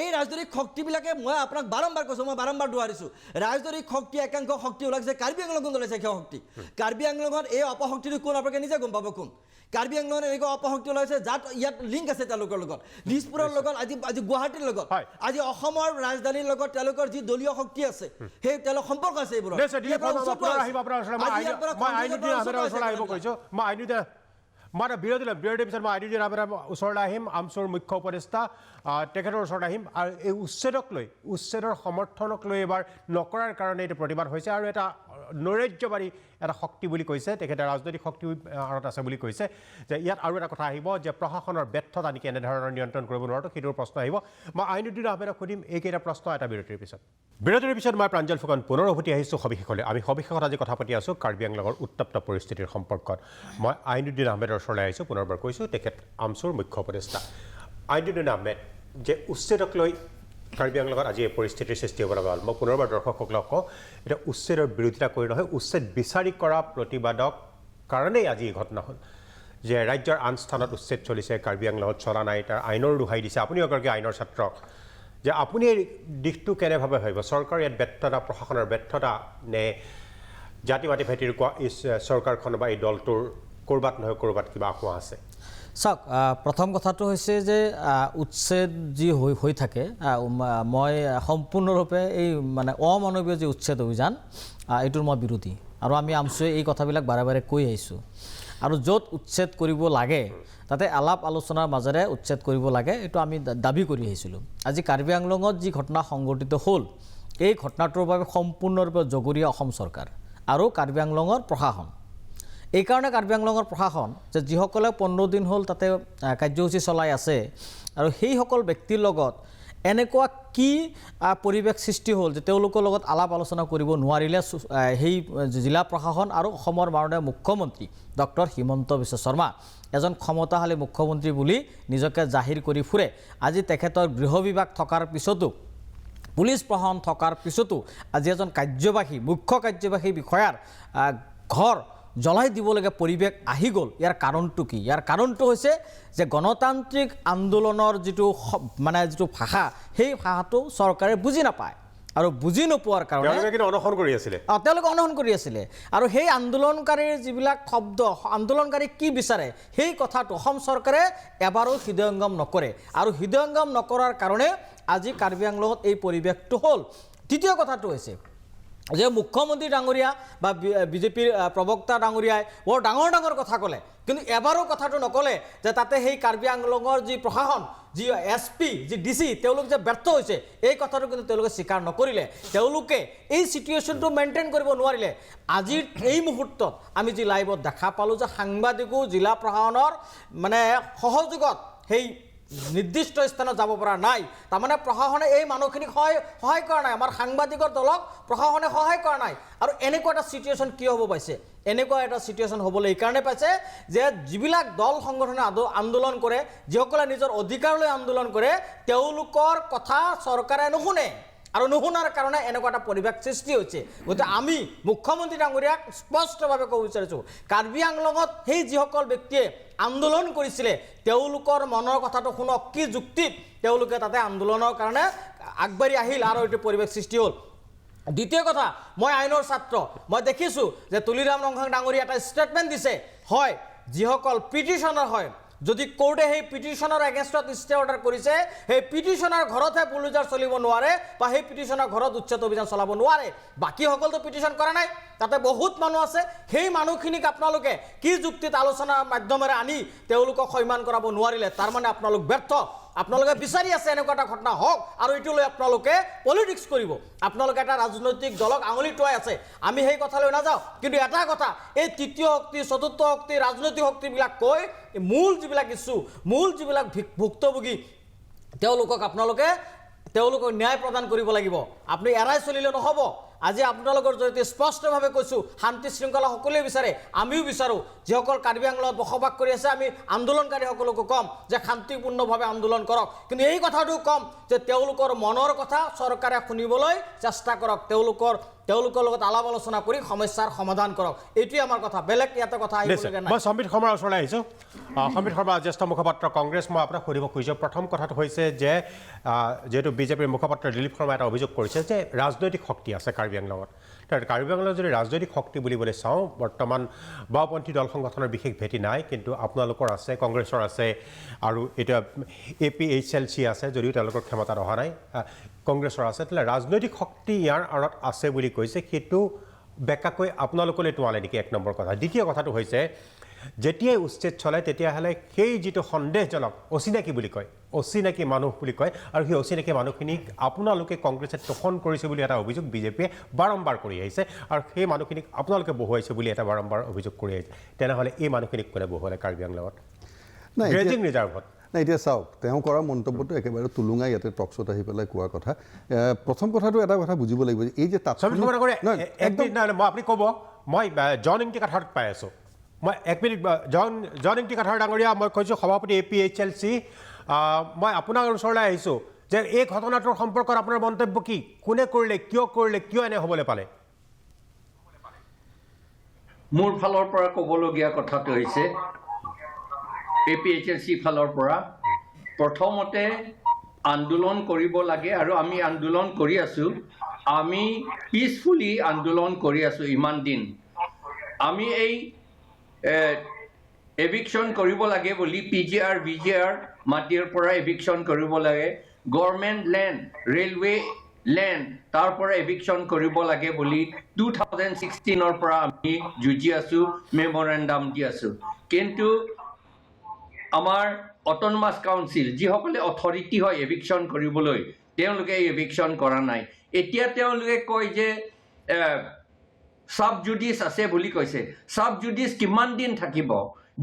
এই ৰাজনৈতিক শক্তিবিলাকে মই আপোনাক বাৰম্বাৰ কৈছোঁ মই বাৰম্বাৰ দোহাৰিছোঁ ৰাজনৈতিক শক্তি একাংশ শক্তি ওলাইছে কাৰ্বি আংলঙত ওলাইছে সেই শক্তি কাৰ্বি আংলঙত এই অপশক্তিটো কোন আপোনালোকে নিজে গম পাব কোন কাৰ্বি আংলঙত এনেকুৱা অপশক্তি ওলাইছে যাত ইয়াত লিংক আছে তেওঁলোকৰ লগত দিছপুৰৰ লগত আজি গুৱাহাটীৰ লগত আজি অসমৰ ৰাজধানীৰ লগত তেওঁলোকৰ যি দলীয় শক্তি আছে সেই তেওঁলোকৰ সম্পৰ্ক আছে এইবোৰৰ মই এটা বিৰতিৰ পিছত মই আইনুদ্দিন আহমেদৰ ওচৰলৈ আহিম আমছুৰ মুখ্য উপদেষ্টা তেখেতৰ ওচৰত আহিম আৰু এই উচ্ছেদৰ সমৰ্থনক লৈ এবাৰ নকৰাৰ কাৰণে এইটো প্ৰতিবাদ হৈছে আৰু এটা নৈৰাজ্যবাদী এটা শক্তি বুলি কৈছে তেখেতে ৰাজনৈতিক শক্তি আঁৰত আছে বুলি কৈছে যে ইয়াত আৰু এটা কথা আহিব যে প্ৰশাসনৰ ব্যৰ্থতা নেকি এনেধৰণৰ নিয়ন্ত্ৰণ কৰিব নোৱাৰাটো সেইটোৰ প্ৰশ্ন আহিব মই আইনুদ্দিন আহমেদক সুধিম এইকেইটা প্ৰশ্ন এটা বিৰতিৰ পিছত মই প্ৰাঞ্জল ফুকন পুনৰ উভতি আহিছোঁ সবিশেষলৈ আমি সবিশেষত আজি কথা পাতি আছোঁ কাৰ্বি আংলঙৰ উত্তপ্ত পৰিস্থিতিৰ সম্পৰ্কত মই আইনুদ্দিন আহমেদৰ ওচৰলৈ আহিছোঁ পুনৰবাৰ কৈছোঁ তেখেত আমছুৰ মুখ্য উপদেষ্টা আইনুদ্দিন আহমেদ যে উচ্ছেদক লৈ কাৰ্বি আংলঙত আজি এই পৰিস্থিতিৰ সৃষ্টি হ'ব লগা হ'ল মই পুনৰবাৰ দৰ্শকসকলক কওঁ এতিয়া উচ্ছেদৰ বিৰোধিতা কৰি নহয় উচ্ছেদ বিচাৰি কৰা প্ৰতিবাদক কাৰণেই আজি এই ঘটনা হ'ল যে ৰাজ্যৰ আন স্থানত উচ্ছেদ চলিছে কাৰ্বি আংলঙত চলা নাই তাৰ আইনৰ দোহাই দিছে আপুনি এগৰাকী আইনৰ ছাত্ৰ যে আপুনি এই দিশটো কেনেভাৱে ভাবিব চৰকাৰৰ ইয়াত ব্যৰ্থতা প্ৰশাসনৰ ব্যৰ্থতা নে জাতি বাতি ভেটিৰ চৰকাৰখন বা এই দলটোৰ ক'ৰবাত নহয় ক'ৰবাত কিবা আসোঁৱাহ আছে চাওক প্ৰথম কথাটো হৈছে যে উচ্ছেদ যি হৈ থাকে মই সম্পূৰ্ণৰূপে এই মানে অমানৱীয় যি উচ্ছেদ অভিযান এইটোৰ মই বিৰোধী আৰু আমি আমছুৱে এই কথাবিলাক বাৰে বাৰে কৈ আহিছোঁ আৰু য'ত উচ্ছেদ কৰিব লাগে তাতে আলাপ আলোচনাৰ মাজেৰে উচ্ছেদ কৰিব লাগে এইটো আমি দাবী কৰি আহিছিলোঁ আজি কাৰ্বি আংলঙত যি ঘটনা সংঘটিত হ'ল এই ঘটনাটোৰ বাবে সম্পূৰ্ণৰূপে জগৰীয়া অসম চৰকাৰ আৰু কাৰ্বি আংলঙৰ প্ৰশাসন এইকাৰণে কাৰ্বি আংলঙৰ প্ৰশাসন যে যিসকলে 15 দিন হ'ল তাতে কাৰ্যসূচী চলাই আছে আৰু সেইসকল ব্যক্তিৰ লগত এনেকুৱা কি পৰিৱেশ সৃষ্টি হ'ল যে তেওঁলোকৰ লগত আলাপ আলোচনা কৰিব নোৱাৰিলে সেই জিলা প্ৰশাসন আৰু অসমৰ মাননীয় মুখ্যমন্ত্ৰী ডক্টৰ হিমন্ত বিশ্ব শৰ্মা এজন ক্ষমতাশালী মুখ্যমন্ত্ৰী বুলি নিজকে জাহিৰ কৰি ফুৰে আজি তেখেতৰ গৃহ বিভাগ থকাৰ পিছতো পুলিচ প্ৰশাসন থকাৰ পিছতো আজি এজন কাৰ্যবাহী মুখ্য কাৰ্যবাহী বিষয়াৰ ঘৰ জ্বলাই দিবলগীয়া পৰিৱেশ আহি গ'ল ইয়াৰ কাৰণটো কি ইয়াৰ কাৰণটো হৈছে যে গণতান্ত্ৰিক আন্দোলনৰ যিটো ভাষা সেই ভাষাটো চৰকাৰে বুজি নাপায় আৰু বুজি নোপোৱাৰ কাৰণে তেওঁলোকে অনশন কৰি আছিলে তেওঁলোকে অনশন কৰি আছিলে আৰু সেই আন্দোলনকাৰীৰ যিবিলাক শব্দ আন্দোলনকাৰী কি বিচাৰে সেই কথাটো অসম চৰকাৰে এবাৰো হৃদয়ংগম নকৰে আৰু হৃদয়ংগম নকৰাৰ কাৰণে আজি কাৰ্বি আংলঙত এই পৰিৱেশটো হ'ল তৃতীয় কথাটো হৈছে যে মুখ্যমন্ত্ৰী ডাঙৰীয়া বা বিজেপিৰ প্ৰবক্তা ডাঙৰীয়াই বৰ ডাঙৰ ডাঙৰ কথা ক'লে কিন্তু এবাৰো কথাটো নক'লে যে তাতে সেই কাৰ্বি আংলঙৰ যি প্ৰশাসন যি SP যি DC তেওঁলোক যে ব্যৰ্থ হৈছে এই কথাটো কিন্তু তেওঁলোকে স্বীকাৰ নকৰিলে তেওঁলোকে এই চিটুৱেশ্যনটো মেইনটেইন কৰিব নোৱাৰিলে আজিৰ এই মুহূৰ্তত আমি যি লাইভত দেখা পালোঁ যে সাংবাদিকো জিলা প্ৰশাসনৰ মানে সহযোগত সেই নিৰ্দিষ্ট স্থানত যাব পৰা নাই তাৰমানে প্ৰশাসনে এই মানুহখিনিক সহায় কৰা নাই আমাৰ সাংবাদিকৰ দলক প্ৰশাসনে সহায় কৰা নাই আৰু এনেকুৱা এটা চিটুৱেশ্যন কিয় হ'ব পাইছে এনেকুৱা এটা চিটুৱেশ্যন হ'বলৈ এইকাৰণে পাইছে যে যিবিলাক দল সংগঠনে আন্দোলন কৰে যিসকলে নিজৰ অধিকাৰলৈ আন্দোলন কৰে তেওঁলোকৰ কথা চৰকাৰে নুশুনে আৰু নুশুনাৰ কাৰণে এনেকুৱা এটা পৰিৱেশ সৃষ্টি হৈছে গতিকে আমি মুখ্যমন্ত্ৰী ডাঙৰীয়াক স্পষ্টভাৱে ক'ব বিচাৰিছোঁ কাৰ্বি আংলঙত সেই যিসকল ব্যক্তিয়ে আন্দোলন কৰিছিলে তেওঁলোকৰ মনৰ কথাটো শুনক কি যুক্তিত তেওঁলোকে তাতে আন্দোলনৰ কাৰণে আগবাঢ়ি আহিল আৰু এইটো পৰিৱেশ সৃষ্টি হ'ল দ্বিতীয় কথা মই আইনৰ ছাত্ৰ মই দেখিছোঁ যে তুলিৰাম ৰংখাং ডাঙৰীয়া এটা ষ্টেটমেণ্ট দিছে হয় যিসকল পিটিশ্যনাৰ হয় যদি কোৰ্টে সেই পিটিশ্যনৰ এগেইনষ্টত ষ্টে অৰ্ডাৰ কৰিছে সেই পিটিশ্যনৰ ঘৰতহে বুলডোজাৰ চলিব নোৱাৰে বা সেই পিটিশ্যনৰ ঘৰত উচ্ছেদ অভিযান চলাব নোৱাৰে বাকীসকলতো পিটিশ্যন কৰা নাই তাতে বহুত মানুহ আছে সেই মানুহখিনিক আপোনালোকে কি যুক্তিত আলোচনাৰ মাধ্যমেৰে আনি তেওঁলোকক সন্মান কৰাব নোৱাৰিলে তাৰমানে আপোনালোক ব্যৰ্থ আপোনালোকে বিচাৰি আছে এনেকুৱা এটা ঘটনা হওক আৰু এইটো লৈ আপোনালোকে পলিটিক্স কৰিব আপোনালোকে এটা ৰাজনৈতিক দলক আঙুলি টুৱাই আছে আমি সেই কথালৈ নাযাওঁ কিন্তু এটা কথা এই তৃতীয় শক্তি চতুৰ্থ শক্তি ৰাজনৈতিক শক্তিবিলাক কৈ মূল যিবিলাক ইছ্যু মূল যিবিলাক ভুক্তভোগী তেওঁলোকক ন্যায় প্ৰদান কৰিব লাগিব আপুনি এৰাই চলিলে নহ'ব আজি আপোনালোকৰ জৰিয়তে স্পষ্টভাৱে কৈছোঁ শান্তি শৃংখলা সকলোৱে বিচাৰে আমিও বিচাৰোঁ যিসকল কাৰ্বি আংলঙত বসবাস কৰি আছে আমি আন্দোলনকাৰীসকলকো ক'ম যে শান্তিপূৰ্ণভাৱে আন্দোলন কৰক কিন্তু এই কথাটো ক'ম যে তেওঁলোকৰ মনৰ কথা চৰকাৰে শুনিবলৈ চেষ্টা কৰক তেওঁলোকৰ লগত আলাপ আলোচনা কৰি সমস্যাৰ সমাধান কৰক এইটোৱে আমাৰ কথা বেলেগ ইয়াতে কথা আহিবলগীয়া নাই মই সম্বিত শৰ্মাৰ ওচৰলৈ আহিছোঁ সম্বিত শৰ্মা জ্যেষ্ঠ মুখপাত্ৰ কংগ্ৰেছ মই আপোনাক সুধিব খুজিছোঁ প্ৰথম কথাটো হৈছে যে যিহেতু বিজেপিৰ মুখপাত্ৰ দিলীপ শৰ্মাই এটা অভিযোগ কৰিছে যে ৰাজনৈতিক শক্তি আছে কাৰ্বি আংলঙত কাৰ্বি আংলঙত যদি ৰাজনৈতিক শক্তি বুলিবলৈ চাওঁ বৰ্তমান বাওঁপন্থী দল সংগঠনৰ বিশেষ ভেটি নাই কিন্তু আপোনালোকৰ আছে কংগ্ৰেছৰ আছে আৰু এতিয়া APHLC আছে যদিও তেওঁলোকৰ ক্ষমতাত অহা নাই কংগ্ৰেছৰ আছে তেতিয়াহ'লে ৰাজনৈতিক শক্তি ইয়াৰ আঁৰত আছে বুলি কৈছে সেইটো বেকাকৈ আপোনালোকলৈ তোৱালে নেকি এক নম্বৰ কথা দ্বিতীয় কথাটো হৈছে যেতিয়াই উচ্ছেদ চলে তেতিয়াহ'লে সেই যিটো সন্দেহজনক অচিনাকি বুলি কয় অচিনাকি মানুহ বুলি কয় আৰু সেই অচিনাকি মানুহখিনিক আপোনালোকে কংগ্ৰেছে তোষণ কৰিছে বুলি এটা অভিযোগ বিজেপিয়ে বাৰম্বাৰ কৰি আহিছে আৰু সেই মানুহখিনিক আপোনালোকে বহুৱাইছে বুলি এটা বাৰম্বাৰ অভিযোগ কৰি আহিছে তেনেহ'লে এই মানুহখিনিক কোনে বহুৱালে কাৰ্বি আংলঙত গ্ৰেজিং ৰিজাৰ্ভত নাই এতিয়া চাওক তেওঁ কৰা মন্তব্যটো একেবাৰে তুলুঙাই ইয়াতে টকশ্বত আহি পেলাই কোৱা কথা প্ৰথম কথাটো এটা কথা বুজিব লাগিব যে এই যে আপুনি ক'ব মই জন ইংটি কাঠাৰত পাই আছোঁ মই এক মিনিট জন ইংটি কাঠাৰ ডাঙৰীয়া মই কৈছোঁ সভাপতি APHLC মই আপোনাৰ ওচৰলৈ আহিছোঁ যে এই ঘটনাটোৰ সম্পৰ্কত আপোনাৰ মন্তব্য কি কোনে কৰিলে কিয় এনে হ'বলৈ পালে মোৰ ফালৰ পৰা ক'বলগীয়া কথাটো হৈছে APHLC ফালৰ পৰা প্ৰথমতে আন্দোলন কৰিব লাগে আৰু আমি আন্দোলন কৰি আছোঁ আমি পিচফুলি আন্দোলন কৰি আছোঁ ইমান দিন আমি এই এভিকশ্যন কৰিব লাগে বুলি PGR VGR মাটিৰ পৰা এভিকশ্যন কৰিব লাগে গভৰ্ণমেণ্ট লেণ্ড ৰেলৱে লেণ্ড তাৰ পৰা এভিকশ্যন কৰিব লাগে বুলি 2016 পৰা আমি যুঁজি আছোঁ, মেমৰেণ্ডাম দি আছোঁ। কিন্তু আমাৰ অট'নমাছ কাউন্সিল যিসকলে অথৰিটি হয় এভিকশ্যন কৰিবলৈ, তেওঁলোকে এভিকশ্যন কৰা নাই। এতিয়া তেওঁলোকে কয় যে চাব জুডিচ আছে বুলি কৈছে। চাব জুডিচ কিমান দিন থাকিব?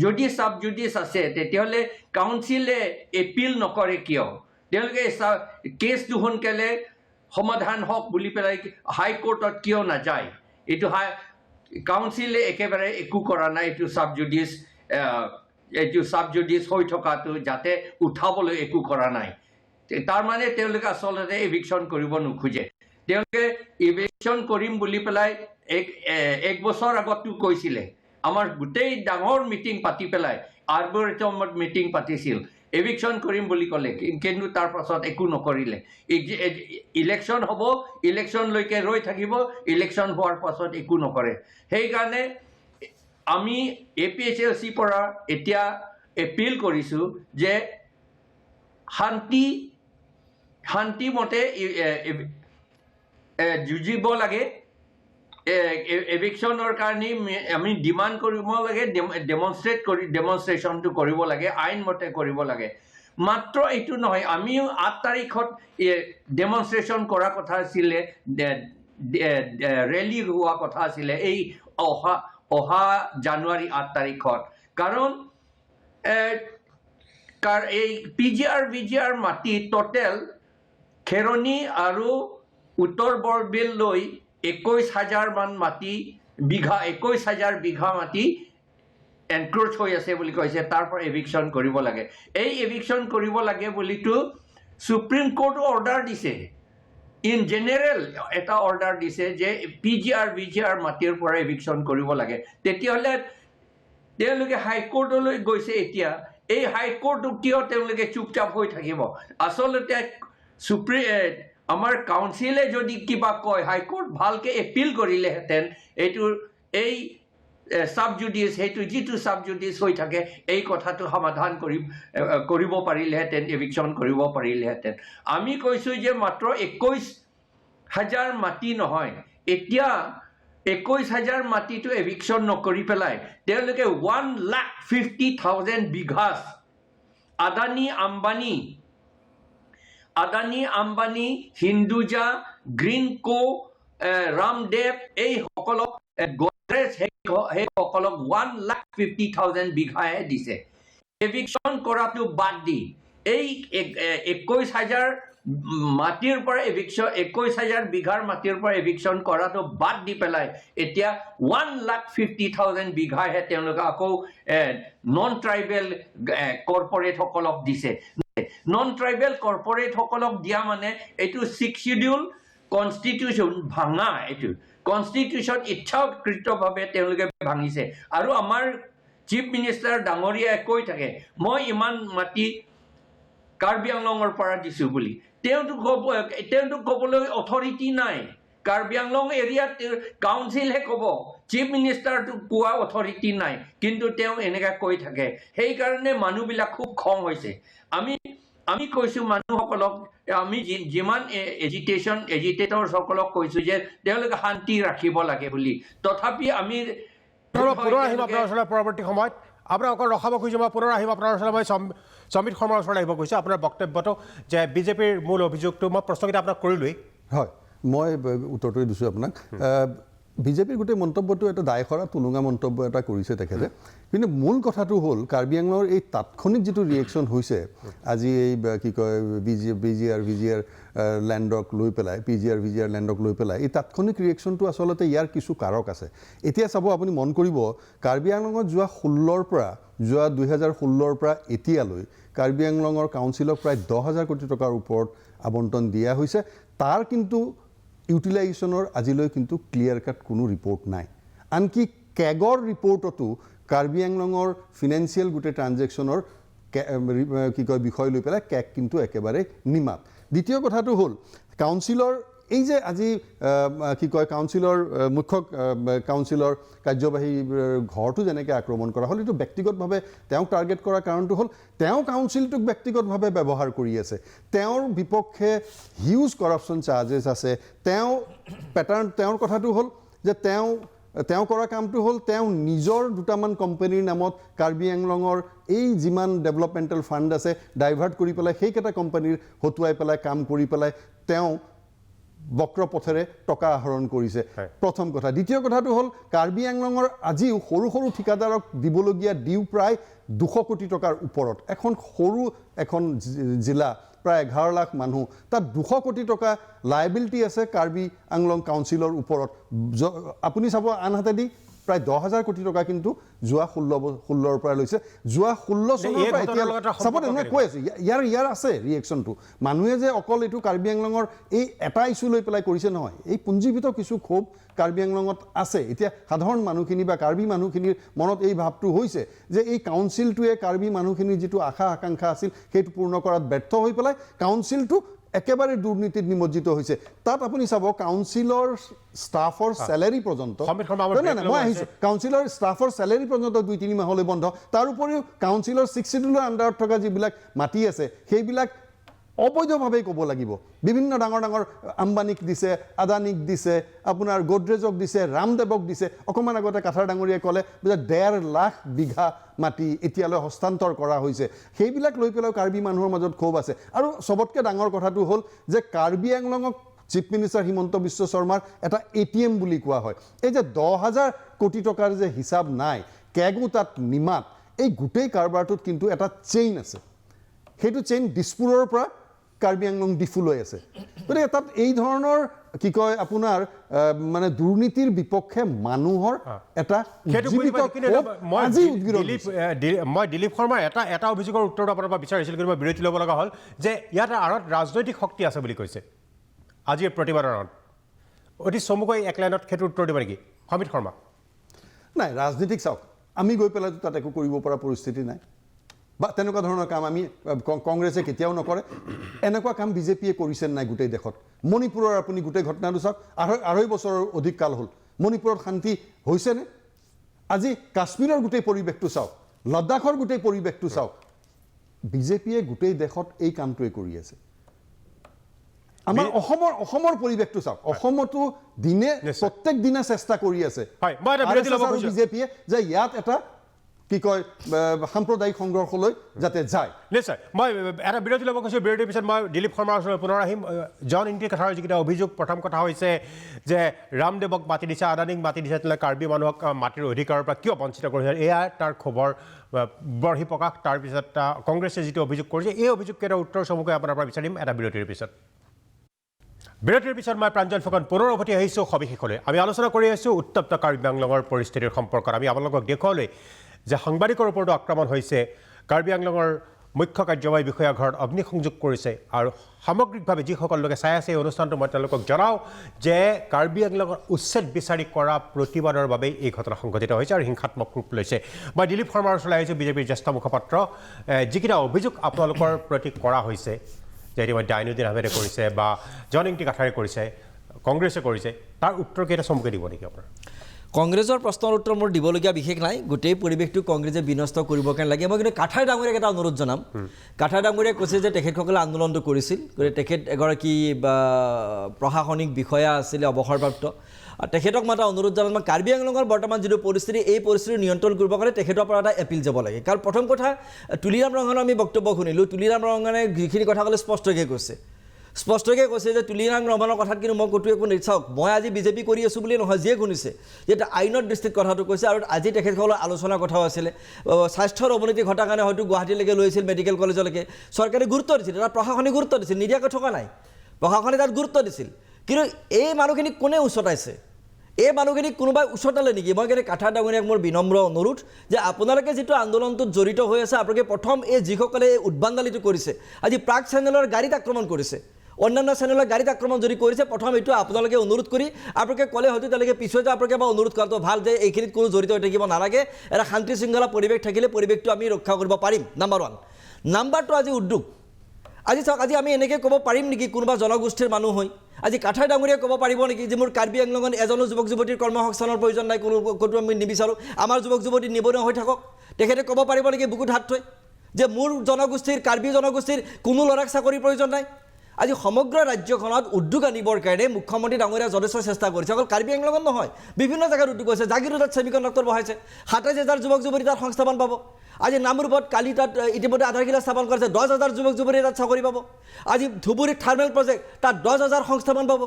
যদি চাব জুডিচ আছে তেতিয়াহ'লে কাউন্সিলে এপিল নকৰে কিয়? তেওঁলোকে কেছটো সোনকালে সমাধান হওক বুলি পেলাই হাইকোৰ্টত কিয় নাযায়? এইটো কাউন্সিলে একেবাৰে একো কৰা নাই। এইটো চাব জুডিচ হৈ থকাটো যাতে উঠাবলৈ একো কৰা নাই। তাৰমানে তেওঁলোকে আচলতে এভিকশ্যন কৰিব নোখোজে। তেওঁলোকে এভিকশ্যন কৰিম বুলি পেলাই এক বছৰ আগতো কৈছিলে। আমাৰ গোটেই ডাঙৰ মিটিং পাতি পেলাই আৰ্বৰেটমত মিটিং পাতিছিল, এভিকশ্যন কৰিম বুলি ক'লে, কিন্তু তাৰ পাছত একো নকৰিলে। ইলেকশ্যন হ'ব, ইলেকশ্যনলৈকে ৰৈ থাকিব, ইলেকশ্যন হোৱাৰ পাছত একো নকৰে। সেইকাৰণে আমি APHLC পৰা এতিয়া এপিল কৰিছোঁ যে শান্তিমতে যুঁজিব লাগে। এভিকশ্যনৰ কাৰণে আমি ডিমাণ্ড কৰিব লাগে, ডেমনষ্ট্ৰেশ্যনটো কৰিব লাগে, আইনমতে কৰিব লাগে। মাত্ৰ এইটো নহয়, আমিও 8 তাৰিখত ডেমনষ্ট্ৰেশ্যন কৰা কথা আছিলে, ৰেলী হোৱা কথা আছিলে এই অহা জানুৱাৰী 8 তাৰিখত। কাৰণ এই PGR মাটি টোটেল খেৰণী আৰু উত্তৰ বৰবিল লৈ 21,000 মান মাটি বিঘা 21,000 বিঘা মাটি এনক্ৰোচ হৈ আছে বুলি কৈছে। তাৰ পৰা এভিকশ্যন কৰিব লাগে। এই এভিকশ্যন কৰিব লাগে বুলিতো সুপ্ৰিম কোৰ্ট অৰ্ডাৰ দিছে। ইন জেনেৰেল এটা অৰ্ডাৰ দিছে যে PGR মাটিৰ পৰা এভিকশ্যন কৰিব লাগে। তেতিয়াহ'লে তেওঁলোকে হাইকোৰ্টলৈ গৈছে। এতিয়া এই হাইকোৰ্টটো কিয় তেওঁলোকে চুপচাপ হৈ থাকিব? আচলতে আমাৰ কাউন্সিলে যদি কিবা কয়, হাইকোৰ্ট ভালকে এপিল কৰিলেহেঁতেন, এই চাব জুডিচ, সেইটো যিটো চাব জুডিচ হৈ থাকে, এই কথাটো সমাধান কৰিব পাৰিলেহেঁতেন, এভিকশ্যন কৰিব পাৰিলেহেঁতেন। আমি কৈছোঁ যে মাত্ৰ 21,000 মাটি নহয়, এতিয়া 21,000 মাটিটো এভিকশ্যন নকৰি পেলাই তেওঁলোকে 1,50,000 বিঘাছ আদানী আম্বানী, হিন্দুজা, গ্ৰীণকো, ৰামদেৱ, এইসকলক গডৰেজ, সেইসকলক 1,50,000 বিঘাহে দিছে। এভিকশ্যন কৰাটো বাদ দি এই 21,000 মাটিৰ পৰা 21,000 বিঘাৰ মাটিৰ পৰা এভিকশ্যন কৰাটো বাদ দি পেলাই এতিয়া 1,50,000 বিঘাহে তেওঁলোকে আকৌ নন ট্ৰাইবেল কৰ্পৰেটসকলক দিছে। নন ট্ৰাইবেল কৰ্পৰেটসকলক দিয়া মানে এইটো 6th শিডিউল কনষ্টিটিউশ্যন ভাঙা। এইটো কনষ্টিটিউশ্যন ইচ্ছাকৃতভাৱে তেওঁলোকে ভাঙিছে। আৰু আমাৰ চিফ মিনিষ্টাৰ ডাঙৰীয়াই কৈ থাকে, মই ইমান মাটি কাৰ্বি আংলঙৰ পৰা দিছোঁ বুলি। তেওঁতো ক'বলৈ অথৰিটি নাই। কাৰ্বি আংলং এৰিয়াত কাউন্সিলহে ক'ব, চিফ মিনিষ্টাৰটো কোৱা অথৰিটি নাই। কিন্তু তেওঁ এনেকৈ কৈ থাকে। সেইকাৰণে মানুহবিলাক খুব খং হৈছে। আমি কৈছোঁ মানুহসকলক, আমি যিমান এজিটেটৰসকলক কৈছোঁ যে তেওঁলোকে শান্তি ৰাখিব লাগে বুলি। তথাপি আমি পুনৰ আহিম আপোনাৰ ওচৰলৈ পৰৱৰ্তী সময়ত। আপোনাক অকল ৰখাব খুজিছোঁ, মই পুনৰ আহিম আপোনাৰ ওচৰলৈ। মই সমিত শৰ্মাৰ ওচৰলৈ আহিব খুজিছোঁ। আপোনাৰ বক্তব্যটো যে বিজেপিৰ মূল অভিযোগটো মই প্ৰশ্নকেইটা আপোনাক কৰিলোৱেই। হয়, মই উত্তৰটো দিছোঁ আপোনাক। বিজেপিৰ গোটেই মন্তব্যটো এটা দায়খৰা তুলুঙা মন্তব্য এটা কৰিছে তেখেতে। কিন্তু মূল কথাটো হ'ল কাৰ্বি আংলঙৰ এই তাৎক্ষণিক যিটো ৰিয়েকশ্যন হৈছে আজি এই কি কয় PGR লেণ্ডক লৈ পেলাই, PGR লেণ্ডক লৈ পেলাই এই তাৎক্ষণিক ৰিয়েকশ্যনটো আচলতে ইয়াৰ কিছু কাৰক আছে। এতিয়া চাব, আপুনি মন কৰিব কাৰ্বি আংলঙত যোৱা 2016 পৰা এতিয়ালৈ কাৰ্বি আংলঙৰ কাউন্সিলক প্ৰায় 10,000 কোটি টকাৰ ওপৰত আবণ্টন দিয়া হৈছে। তাৰ কিন্তু ইউটিলাইজেশ্যনৰ আজিলৈ কিন্তু ক্লিয়াৰ কাট কোনো ৰিপৰ্ট নাই। আনকি কেগৰ ৰিপৰ্টতো কাৰ্বি আংলঙৰ ফিনেন্সিয়েল গোটেই ট্ৰানজেকশ্যনৰ কি কয় বিষয় লৈ পেলাই কেগ কিন্তু একেবাৰে নিমাত। দ্বিতীয় কথাটো হ'ল কাউন্সিলৰ এই যে আজি কি কয় কাউন্সিলৰ মুখ্য কাউন্সিলৰ কাৰ্যবাহী ঘৰটো যেনেকৈ আক্ৰমণ কৰা হ'ল, এইটো ব্যক্তিগতভাৱে তেওঁক টাৰ্গেট কৰাৰ কাৰণটো হ'ল তেওঁ কাউন্সিলটোক ব্যক্তিগতভাৱে ব্যৱহাৰ কৰি আছে। তেওঁৰ বিপক্ষে হিউজ কৰাপশ্যন চাৰ্জেছ আছে। তেওঁৰ কথাটো হ'ল যে তেওঁ কৰা কামটো হ'ল তেওঁ নিজৰ দুটামান কোম্পানীৰ নামত কাৰ্বি আংলঙৰ এই যিমান ডেভেলপমেণ্টেল ফাণ্ড আছে ডাইভাৰ্ট কৰি পেলাই সেইকেইটা কোম্পানীৰ হতুৱাই পেলাই কাম কৰি পেলাই তেওঁ বক্ৰ পথেৰে টকা আহৰণ কৰিছে, প্ৰথম কথা। দ্বিতীয় কথাটো হ'ল কাৰ্বি আংলঙৰ আজিও সৰু সৰু ঠিকাদাৰক দিবলগীয়া ডিউ প্ৰায় 200 কোটি টকাৰ ওপৰত। সৰু এখন জিলা, প্ৰায় 11 লাখ মানুহ, তাত 200 কোটি টকা লাইবিলিটি আছে কাৰ্বি আংলং কাউন্সিলৰ ওপৰত। আপুনি চাব আনহাতেদি প্ৰায় 10,000 কোটি টকা কিন্তু যোৱা 16ৰ পৰা লৈছে। যোৱা 16 চনৰ পৰা এতিয়া চাব মই কৈ আছোঁ ইয়াৰ আছে ৰিয়েকশ্যনটো। মানুহে যে অকল এইটো কাৰ্বি আংলঙৰ এই এটা ইছ্যু লৈ পেলাই কৰিছে নহয়, এই পুঞ্জীভূত কিছু ক্ষোভ কাৰ্বি আংলঙত আছে। এতিয়া সাধাৰণ মানুহখিনি বা কাৰ্বি মানুহখিনিৰ মনত এই ভাৱটো হৈছে যে এই কাউন্সিলটোৱে কাৰ্বি মানুহখিনিৰ যিটো আশা আকাংক্ষা আছিল সেইটো পূৰ্ণ কৰাত ব্যৰ্থ হৈ পেলাই কাউন্সিলটো একেবাৰে দুৰ্নীতিত নিমজ্জিত হৈছে। তাত আপুনি চাব কাউন্সিলৰ ষ্টাফৰ চেলেৰি পৰ্যন্ত, মই আহিছোঁ, কাউন্সিলৰ ষ্টাফৰ চেলেৰি পৰ্যন্ত 2-3 মাহলৈ বন্ধ। তাৰ উপৰিও কাউন্সিলৰ 60 আণ্ডাৰত থকা যিবিলাক মাটি আছে সেইবিলাক অবৈধভাৱে ক'ব লাগিব। বিভিন্ন ডাঙৰ ডাঙৰ আম্বানীক দিছে, আদানীক দিছে, আপোনাৰ গোদৰেজক দিছে, ৰামদেৱক দিছে। অকণমান আগতে কাঠাৰ ডাঙৰীয়াই ক'লে যে 1.5 লাখ বিঘা মাটি এতিয়ালৈ হস্তান্তৰ কৰা হৈছে। সেইবিলাক লৈ পেলাই কাৰ্বি মানুহৰ মাজত ক্ষোভ আছে। আৰু চবতকৈ ডাঙৰ কথাটো হ'ল যে কাৰ্বি আংলঙক চিফ মিনিষ্টাৰ হিমন্ত বিশ্ব শৰ্মাৰ এটা ATM বুলি কোৱা হয়। এই যে 10,000 কোটি টকাৰ যে হিচাপ নাই, কেগো তাত নিমাত, এই গোটেই কাৰবাৰটোত কিন্তু এটা চেইন আছে। সেইটো চেইন দিছপুৰৰ পৰা কাৰ্বি আংলং ডিফুলৈ আছে। গতিকে তাত এই ধৰণৰ কি কয় আপোনাৰ মানে দুৰ্নীতিৰ বিপক্ষে মানুহৰ এটা মই দিলীপ শৰ্মাৰ এটা অভিযোগৰ উত্তৰটো আপোনাৰ পৰা বিচাৰিছিলোঁ, কিন্তু মই বিৰতি ল'ব লগা হ'ল যে ইয়াত আঁৰত ৰাজনৈতিক শক্তি আছে বুলি কৈছে আজিৰ প্ৰতিবাদৰ আঁৰত। অতি চমুকৈ এক লাইনত সেইটো উত্তৰ দিব নেকি সমিত শৰ্মা? নাই, ৰাজনীতিক চাওক, আমি গৈ পেলাই তাত একো কৰিব পৰা পৰিস্থিতি নাই বা তেনেকুৱা ধৰণৰ কাম আমি কংগ্ৰেছে কেতিয়াও নকৰে। এনেকুৱা কাম বিজেপিয়ে কৰিছে নাই গোটেই দেশত? মণিপুৰৰ আপুনি গোটেই ঘটনাটো চাওক, 2.5 বছৰৰ অধিক কাল হ'ল। মণিপুৰত শান্তি হৈছেনে? আজি কাশ্মীৰৰ গোটেই পৰিৱেশটো চাওক, লাডাখৰ গোটেই পৰিৱেশটো চাওক। বিজেপিয়ে গোটেই দেশত এই কামটোৱে কৰি আছে। আমাৰ অসমৰ পৰিৱেশটো চাওক, অসমতো প্ৰত্যেক দিনে চেষ্টা কৰি আছে বিজেপিয়ে যে ইয়াত এটা কি কয় সাম্প্ৰদায়িক সংঘৰ্ষলৈ যাতে যায়। নিশ্চয় মই এটা বিৰতি ল'ব কৈছোঁ। বিৰতিৰ পিছত মই দিলীপ শৰ্মাৰ ওচৰলৈ পুনৰ আহিম। জন ইণ্টি কথাৰ যিকেইটা অভিযোগ, প্ৰথম কথা হৈছে যে ৰামদেৱক মাতি দিছে, আদানীক মাতি দিছে, তেনেহ'লে কাৰ্বি মানুহক মাটিৰ অধিকাৰৰ পৰা কিয় বঞ্চিত কৰিছে, এয়া তাৰ খবৰ বৰ্হি প্ৰকাশ। তাৰপিছত কংগ্ৰেছে যিটো অভিযোগ কৰিছে এই অভিযোগকেইটাৰ উত্তৰ চমুকৈ আপোনাৰ পৰা বিচাৰিম এটা বিৰতিৰ পিছত। বিৰতিৰ পিছত মই প্ৰাঞ্জল ফুকন পুনৰ উভতি আহিছোঁ সবিশেষলৈ। আমি আলোচনা কৰি আছোঁ উত্তপ্ত কাৰ্বি আংলঙৰ পৰিস্থিতিৰ সম্পৰ্কত। আমি আপোনালোকক দেখুৱালৈ যে সাংবাদিকৰ ওপৰতো আক্ৰমণ হৈছে, কাৰ্বি আংলঙৰ মুখ্য কাৰ্যবাহী বিষয়াৰ ঘৰত অগ্নিসংযোগ কৰিছে। আৰু সামগ্ৰিকভাৱে যিসকল লোকে চাই আছে এই অনুষ্ঠানটো মই তেওঁলোকক জনাওঁ যে কাৰ্বি আংলঙৰ উচ্ছেদ বিচাৰি কৰা প্ৰতিবাদৰ বাবেই এই ঘটনা সংঘটিত হৈছে আৰু হিংসাত্মক ৰূপ লৈছে। মই দিলীপ শৰ্মাৰ ওচৰলৈ আহিছোঁ, বিজেপিৰ জ্যেষ্ঠ মুখপাত্ৰ। যিকেইটা অভিযোগ আপোনালোকৰ প্ৰতি কৰা হৈছে, যে ইতিমধ্যে আইনুদ্দিন আহমেদে কৰিছে বা জন ইণ্টি কাঠাৰে কৰিছে, কংগ্ৰেছে কৰিছে, তাৰ উত্তৰকেইটা চমুকৈ দিব নেকি আপোনাৰ? কংগ্ৰেছৰ প্ৰশ্নৰ উত্তৰ মোৰ দিবলগীয়া বিশেষ নাই। গোটেই পৰিৱেশটো কংগ্ৰেছে বিনষ্ট কৰিবৰ কাৰণে লাগে। মই কিন্তু কাঠাৰ ডাঙৰীয়াক এটা অনুৰোধ জনাম। কাঠাৰ ডাঙৰীয়াই কৈছে যে তেখেতসকলে আন্দোলনটো কৰিছিল, গতিকে তেখেত এগৰাকী প্ৰশাসনিক বিষয়া আছিলে অৱসৰপ্ৰাপ্ত। তেখেতক মই এটা অনুৰোধ জনাম, কাৰ্বি আংলঙৰ বৰ্তমান যিটো পৰিস্থিতি, এই পৰিস্থিতি নিয়ন্ত্ৰণ কৰিবৰ কাৰণে তেখেতৰ পৰা এটা এপিল যাব লাগে। কাৰণ প্ৰথম কথা, তুলিৰাম ৰঙানৰ আমি বক্তব্য শুনিলোঁ। তুলিৰাম ৰঙানে যিখিনি কথা ক'লে স্পষ্টকৈ কৈছে যে তুলিৰাম ৰঙানৰ কথাত কিন্তু মই ক'তো একো চাওক, মই আজি বিজেপি কৰি আছোঁ বুলি নহয়, যিয়ে শুনিছে যে আইনৰ দৃষ্টিত কথাটো কৈছে। আৰু আজি তেখেতসকলৰ আলোচনাৰ কথাও আছিলে, স্বাস্থ্যৰ অৱনতি ঘটাৰ কাৰণে হয়তো গুৱাহাটীলৈকে লৈ আহিছিল, মেডিকেল কলেজলৈকে। চৰকাৰে গুৰুত্ব দিছিল, তাত প্ৰশাসনে গুৰুত্ব দিছিল, নিদিয়াকৈ থকা নাই, প্ৰশাসনে তাত গুৰুত্ব দিছিল। কিন্তু এই মানুহখিনিক কোনে উচতাইছে? এই মানুহখিনিক কোনোবাই উচতালে নেকি? মই কিন্তু কাঠাৰ ডাঙৰীয়াক মোৰ বিনম্ৰ অনুৰোধ যে আপোনালোকে যিটো আন্দোলনটোত জড়িত হৈ আছে, আপোনালোকে প্ৰথম এই যিসকলে এই উদ্ভণ্ডালিটো কৰিছে, আজি প্ৰাগ চেনেলৰ গাড়ীত আক্ৰমণ কৰিছে, অন্যান্য চেনেলৰ গাড়ীত আক্ৰমণ যদি কৰিছে, প্ৰথম এইটো আপোনালোকে অনুৰোধ কৰি আপোনালোকে ক'লে হয়তো তেওঁলোকে পিছুৱাই যায়, আপোনালোকে বা অনুৰোধ কৰাটো ভাল যে এইখিনিত কোনো জড়িত হৈ থাকিব নালাগে। এটা শান্তি শৃংখলা পৰিৱেশ থাকিলে পৰিৱেশটো আমি ৰক্ষা কৰিব পাৰিম, নাম্বাৰ 1। নাম্বাৰ 2, আজি উদ্যোগ, আজি চাওক, আজি আমি এনেকৈ ক'ব পাৰিম নেকি কোনোবা জনগোষ্ঠীৰ মানুহ হৈ? আজি কাঠাৰ ডাঙৰীয়াই ক'ব পাৰিব নেকি যে মোৰ কাৰ্বি আংলঙত এজনো যুৱক যুৱতীৰ কৰ্মসংস্থাপনৰ প্ৰয়োজন নাই, ক'তো আমি নিবিচাৰোঁ, আমাৰ যুৱক যুৱতী নিবনুৱা হৈ থাকক? তেখেতে ক'ব পাৰিব নেকি বুকুত হাত থৈ যে মোৰ জনগোষ্ঠীৰ, কাৰ্বি জনগোষ্ঠীৰ কোনো ল'ৰাক চাকৰিৰ প্ৰয়োজন নাই? আজি সমগ্ৰ ৰাজ্যখনত উদ্যোগ আনিবৰ কাৰণে মুখ্যমন্ত্ৰী ডাঙৰীয়া যথেষ্ট চেষ্টা কৰিছে। অকল কাৰ্বি আংলঙত নহয়, বিভিন্ন জেগাত উদ্যোগ হৈছে। জাগিৰোডত ছেমিকণ্ডাক্টৰ বহাইছে, 27,000 যুৱক যুৱতী তাত সংস্থাপন পাব। আজি নামৰূপত কালি তাত ইতিমধ্যে আধাৰশিলা স্থাপন কৰিছে, 10,000 যুৱক যুৱতীয়ে তাত চাকৰি পাব। আজি ধুবুৰীত থাৰ্মেল প্ৰজেক্ট, তাত 10,000 সংস্থাপন পাব।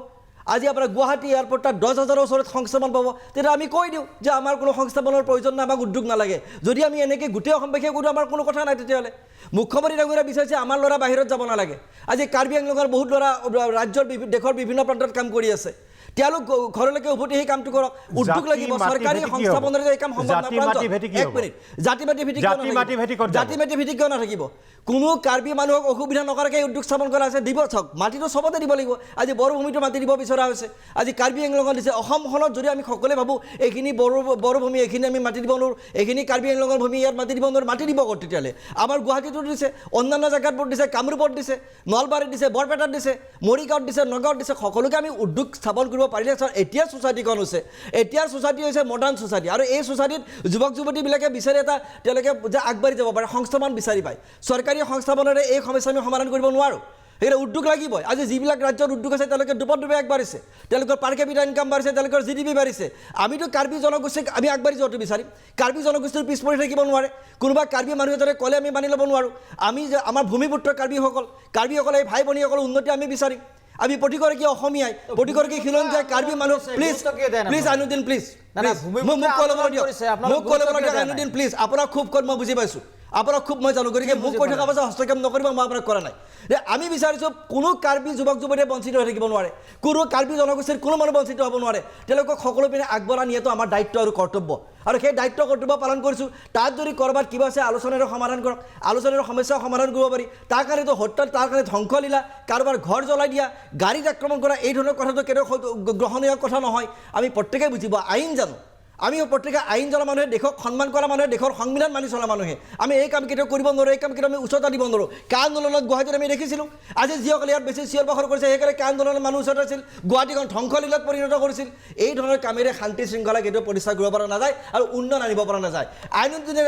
আজি আপোনাৰ গুৱাহাটী এয়াৰপৰ্ট, তাত 10,000 ওচৰত সংস্থাপন পাব। তেতিয়া আমি কৈ দিওঁ যে আমাৰ কোনো সংস্থাপনৰ প্ৰয়োজন নাই, আমাক উদ্যোগ নালাগে। যদি আমি এনেকৈ গোটেই অসমবাসীয়ে কৰোঁ, আমাৰ কোনো কথা নাই। তেতিয়াহ'লে মুখ্যমন্ত্ৰী ডাঙৰীয়া বিচাৰিছে আমাৰ ল'ৰা বাহিৰত যাব নালাগে। আজি কাৰ্বি আংলঙৰ বহুত ল'ৰা ৰাজ্যৰ দেশৰ বিভিন্ন প্ৰান্তত কাম কৰি আছে, তেওঁলোক ঘৰলৈকে উভতি সেই কামটো কৰক। উদ্যোগ লাগিব, চৰকাৰী সংস্থাপনেৰে এই কাম সম্ভৱ নহয়। এক মিনিট, জাতি মাটি ভিত্তিক কিয় নাথাকিব? কোনো কাৰ্বি মানুহক অসুবিধা নকৰাকৈ উদ্যোগ স্থাপন কৰা হৈছে, দিব। চাওক, মাটিটো চবতে দিব লাগিব। আজি বড়োভূমিটো মাটি দিব বিচৰা হৈছে, আজি কাৰ্বি আংলঙত দিছে। অসমখনত যদি আমি সকলোৱে ভাবোঁ এইখিনি বড়োভূমি, এইখিনি আমি মাটি দিব নোৱাৰোঁ, এইখিনি কাৰ্বি আংলঙৰ ভূমি, ইয়াত মাটি দিব নোৱাৰোঁ, মাটি দিব ক'ত? তেতিয়াহ'লে আমাৰ গুৱাহাটীতো দিছে, অন্যান্য জেগাতবোৰ দিছে, কামৰূপত দিছে, নলবাৰীত দিছে, বৰপেটাত দিছে, মৰিগাঁৱত দিছে, নগাঁৱত দিছে। সকলোকে আমি উদ্যোগ স্থাপন কৰিব পাৰিলে এতিয়া ছ'চাইটিখন হৈছে, এতিয়াৰ ছ'চাইটি হৈছে মডাৰ্ণ ছ'চাইটি। আৰু এই ছ'চাইটিত যুৱক যুৱতীবিলাকে বিচাৰি এটা তেওঁলোকে যে আগবাঢ়ি যাব পাৰে, সংস্থাপন বিচাৰি পায়। চৰকাৰী সংস্থাপনেৰে এই সমস্যা আমি সমাধান কৰিব নোৱাৰোঁ, সেইকাৰণে উদ্যোগ লাগিবই। আজি যিবিলাক ৰাজ্যত উদ্যোগ আছে তেওঁলোকে দুপত দুপে আগবাঢ়িছে, তেওঁলোকৰ পাৰ কেপিটা ইনকাম বাঢ়িছে, তেওঁলোকৰ GDP বাঢ়িছে। আমিতো কাৰ্বি জনগোষ্ঠীক আমি আগবাঢ়ি যোৱাটো বিচাৰিম। কাৰ্বি জনগোষ্ঠীৰ পিছ পৰি থাকিব নোৱাৰে। কোনোবা কাৰ্বি মানুহ এজনে ক'লে আমি মানি ল'ব নোৱাৰোঁ। আমি যে আমাৰ ভূমিপুত্ৰ কাৰ্বিসকলে এই ভাই ভনীসকলৰ উন্নতি আমি বিচাৰিম। আমি প্ৰতিগৰাকী অসমীয়াই, প্ৰতিগৰাকী খিলঞ্জীয়াই কাৰ্বি মানুহ, প্লিজ আইনুদ্দিন, প্লিজ মোক কৈ ল'ব দিয়ক আইনুদ্দিন, প্লিজ। আপোনাক খুব ক'ত মই বুজি পাইছোঁ, আপোনাক খুব মই জানো, গতিকে মোক কৈ থকা পাছত হস্তক্ষেপ নকৰিব, মই আপোনাক কৰা নাই। আমি বিচাৰিছোঁ কোনো কাৰ্বি যুৱক যুৱতীয়ে বঞ্চিত হৈ থাকিব নোৱাৰে, কোনো কাৰ্বি জনগোষ্ঠীৰ কোনো মানুহ বঞ্চিত হ'ব নোৱাৰে। তেওঁলোকক সকলো পিনে আগবঢ়াই নিয়াটো আমাৰ দায়িত্ব আৰু কৰ্তব্য, আৰু সেই দায়িত্ব কৰ্তব্য পালন কৰিছোঁ। তাত যদি ক'ৰবাত কিবা আছে আলোচনাৰে সমাধান কৰক, আলোচনাৰে সমস্যা সমাধান কৰিব পাৰি। তাৰ কাৰণেতো হত্যা, তাৰ কাৰণে ধ্বংসলীলা, কাৰোবাৰ ঘৰ জ্বলাই দিয়া, গাড়ীত আক্ৰমণ কৰা, এই ধৰণৰ কথাটো কেতিয়াও গ্ৰহণীয় কথা নহয়। আমি প্ৰত্যেকেই বুজিব, আইন জানো, আমি প্ৰত্যেকে আইন জনা মানুহে, দেশক সন্মান কৰা মানুহে, দেশৰ সংবিধান মানি চলা মানুহে আমি এই কাম কেতিয়াও কৰিব নোৱাৰোঁ, এই কাম কেতিয়াও আমি উচ্চতা দিব নোৱাৰোঁ। কা আন্দোলনত গুৱাহাটীত আমি দেখিছিলোঁ, আজি যিসকলে ইয়াত বেছি চিঞৰ বাখৰ কৰিছে সেইসকলে কা আন্দোলনত মানুহ ওচৰত আছিল, গুৱাহাটীখন ধ্বংসলীলাত পৰিণত কৰিছিল। এই ধৰণৰ কামেৰে শান্তি শৃংখলা কেতিয়াও প্ৰতিষ্ঠা কৰিব পৰা নাযায় আৰু উন্নয়ন আনিব পৰা নাযায়। আইনুদ্দিনে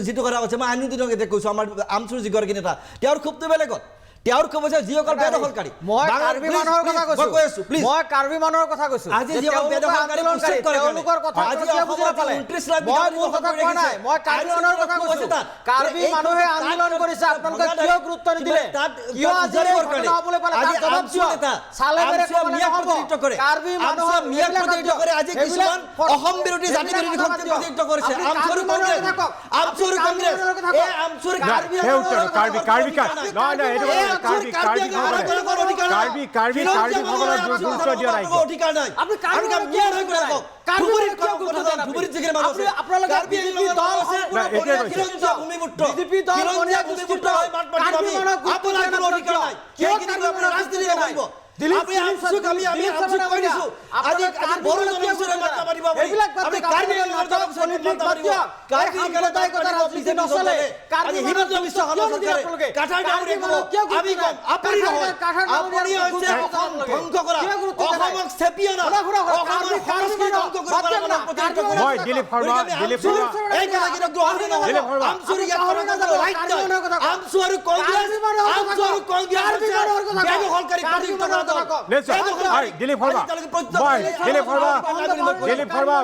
যিটো কথা কৈছে, মই আইনুদ্দিনক এতিয়া কৈছোঁ, আমাৰ আমচুৰ যিগৰাকী নেতা, তেওঁৰ খুবটো বেলেগত। তেওঁৰ খুব হৈছে যিসকল বেদখলকাৰী। মই কাৰ্বি মানুহৰ কথা কৈছোঁ, মই কাৰ্বি মানুহৰ কথা কৈছোঁ। আজি যিসকল বেদখলকাৰী উচ্ছেদ কৰে, তেওঁলোকৰ কথা আজি বুজি নাপালে। মই মোৰ কথা কোৱা নাই, মই কাৰ্বি মানুহৰ কথা কৈছোঁ। কাৰ্বি মানুহে আন্দোলন কৰিছে, আপোনালোকে কিয় গুৰুত্ব নিদিলে? কিয় আজি এই ঘটনা হ'বলৈ পালে? তাৰ জবাব দিয়ক। চালে মেৰে ক'বলৈ নহ'ব। কাৰ্বি মানুহৰ মিয়াক প্ৰতিনিধিত্ব কৰে, আজি কিছুমান অসম বিৰোধী জাতি বিৰোধী শক্তি প্ৰতিনিধিত্ব কৰিছে। আমচুৰ কংগ্ৰেছ, আমচুৰ কংগ্ৰেছ, এই আমচুৰ কাৰ্বি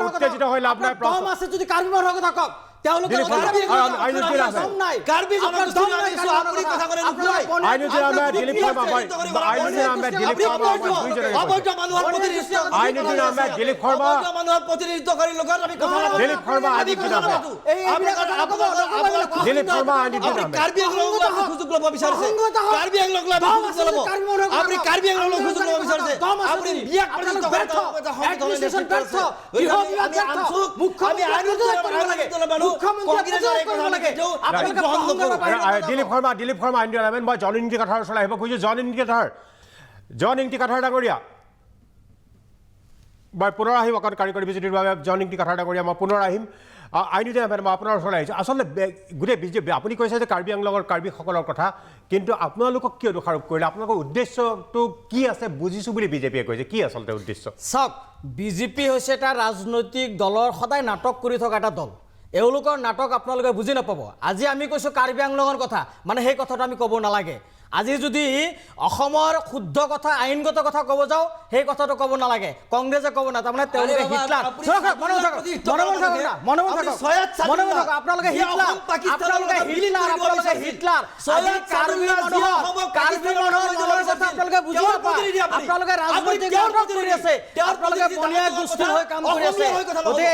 উত্তেজিত হৈ লাভ নাই। যদি কাৰ্বি মানুহৰ কথা কওক, তেওঁলোকে দিলীপ শৰ্মা ইণ্ডিয়ান আৰ্মি, মই জন ইংতি কাঠাৰ ওচৰলৈ আহিব খুজিছোঁ। জন ইংতি কাঠাৰ ডাঙৰীয়া, মই পুনৰ আহিম অকণ কাৰিকৰী বিজুতিৰ বাবে। জন ইংতি কাঠাৰ ডাঙৰীয়া, মই পুনৰ আহিম। আইনুদ্দিন আহমেদ মই আপোনাৰ ওচৰলৈ আহিছোঁ আচলতে গোটেই বিজেপি আপুনি কৈছে যে কাৰ্বি আংলঙৰ কাৰ্বিসকলৰ কথা কিন্তু আপোনালোকক কিয় দোষাৰোপ কৰিলে আপোনালোকৰ উদ্দেশ্যটো কি আছে বুজিছোঁ বুলি বিজেপিয়ে কৈছে কি আচলতে উদ্দেশ্য চাওক বিজেপি হৈছে এটা ৰাজনৈতিক দলৰ সদায় নাটক কৰি থকা এটা দল এওঁলোকৰ নাটক আপোনালোকে বুজি নাপাব আজি আমি কৈছোঁ কাৰ্বি আংলঙৰ কথা মানে সেই কথাটো আমি ক'ব নালাগে আজি যদি অসমৰ শুদ্ধ কথা আইনগত কথা ক'ব যাওঁ সেই কথাটো ক'ব নালাগে কংগ্ৰেছে ক'ব না তাৰমানে তেওঁলোকে হিটলাৰ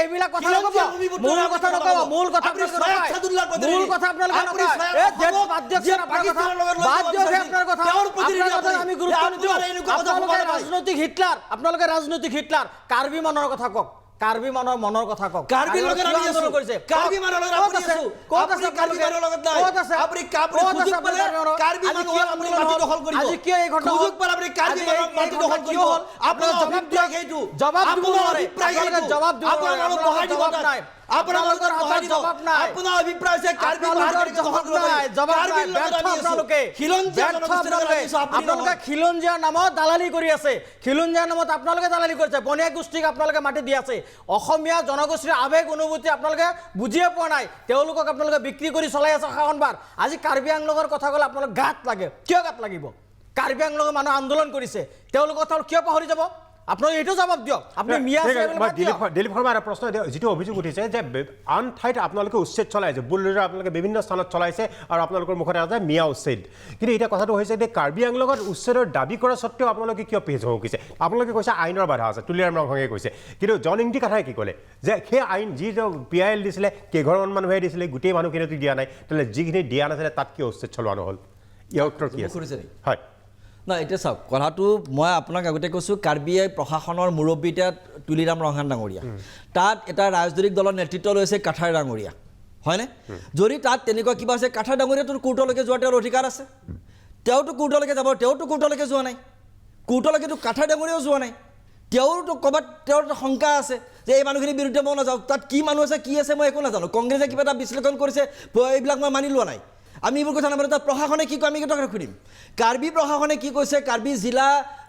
এইবিলাক কথা মূল কথা নক'ব মূল কথা ৰাজনৈতিক হিটলাৰ আপোনালোকে ৰাজনৈতিক হিটলাৰ কাৰ্বি মানুহৰ কথা কওক কাৰ্বি মানুহৰ মনৰ কথা কওক কাৰ্বি লগত আমি আছো কাৰ্বি মানুহৰ লগত আপুনি আছো ক'ত আছে কাৰ্বি মানুহৰ লগত নাই ক'ত আছে আপুনি সুযোগ পালে কাৰ্বি মানুহৰ আপুনি মাটি দখল কৰিব আজি কি এই ঘটনা সুযোগ পালে আপুনি কাৰ্বি মানুহৰ মাটি দখল কৰিব আপোনাৰ জবাব দিয়া সেইটো জবাব দিব নোৱাৰে আপোনালোকে জবাব দিব আপোনালোকৰ বহাই দিব নাই আপোনালোকৰ জবাব নাই আপোনাৰ অভিপ্ৰায় আছে কাৰ্বি মানুহৰ জবাব নাই জবাব নাই আপোনালোকে আপোনালোকে খিলঞ্জীয়াৰ নামত দালালি কৰি আছে খিলঞ্জীয়াৰ নামত আপোনালোকে দালালি কৰিছে বনীয়া গোষ্ঠীক আপোনালোকে মাটি দি আছে অসমীয়া জনগোষ্ঠীৰ আৱেগ অনুভূতি আপোনালোকে বুজিয়ে পোৱা নাই তেওঁলোকক আপোনালোকে বিক্ৰী কৰি চলাই আছে শাসনভাৰ আজি কাৰ্বি আংলঙৰ কথা ক'লে আপোনালোক গাত লাগে কিয় গাত লাগিব কাৰ্বি আংলঙৰ মানুহ আন্দোলন কৰিছে তেওঁলোকৰ কথা কিয় পাহৰি যাব আপোনালোকে এইটো জবাব দিয়ক আপুনি দিলীপ শৰ্মা এটা প্ৰশ্ন যিটো অভিযোগ উঠিছে যে আন ঠাইত আপোনালোকে উচ্ছেদ চলাইছে বুলডোজাৰ আপোনালোকে বিভিন্ন স্থানত চলাইছে আৰু আপোনালোকৰ মুখত আছে মিয়া উচ্ছেদ কিন্তু এতিয়া কথাটো হৈছে যে কাৰ্বি আংলঙত উচ্ছেদৰ দাবী কৰা স্বত্তেও আপোনালোকে কিয় পিছ হুকিছে আপোনালোকে কৈছে আইনৰ বাধা আছে তুলিৰাম ৰংঘঙে কৈছে কিন্তু জন ইংতি কথাই কি ক'লে যে সেই আইন যি PIL দিছিলে কেইঘৰমান মানুহে দিছিলে গোটেই মানুহখিনিতো দিয়া নাই তেতিয়াহ'লে যিখিনি দিয়া নাছিলে তাত কিয় উচ্ছেদ চলোৱা নহ'ল ইয়াৰ উত্তৰ কি আছে হয় না এতিয়া চাওক কথাটো মই আপোনাক আগতে কৈছোঁ কাৰ্বি প্ৰশাসনৰ মুৰব্বী এতিয়া তুলিৰাম ৰংঘান ডাঙৰীয়া তাত এটা ৰাজনৈতিক দলৰ নেতৃত্ব লৈছে কাঠাৰ ডাঙৰীয়া হয়নে যদি তাত তেনেকুৱা কিবা আছে কাঠাৰ ডাঙৰীয়াটোৰ কোৰ্টলৈকে যোৱাৰ তেওঁৰ অধিকাৰ আছে তেওঁতো কোৰ্টলৈকে যাব তেওঁতো কোৰ্টলৈকে যোৱা নাই কোৰ্টলৈকেতো কাঠাৰ ডাঙৰীয়াও যোৱা নাই তেওঁৰতো ক'ৰবাত তেওঁৰ শংকা আছে যে এই মানুহখিনিৰ বিৰুদ্ধে মই নাযাওঁ তাত কি মানুহ আছে কি আছে মই একো নাজানো কংগ্ৰেছে কিবা এটা বিশ্লেষণ কৰিছে এইবিলাক মই মানি লোৱা নাই আমি এইবোৰ কথা নামানো তাত প্ৰশাসনে কি কয় আমি কেইটকা সুধিম কাৰ্বি প্ৰশাসনে কি কৈছে কাৰ্বি জিলা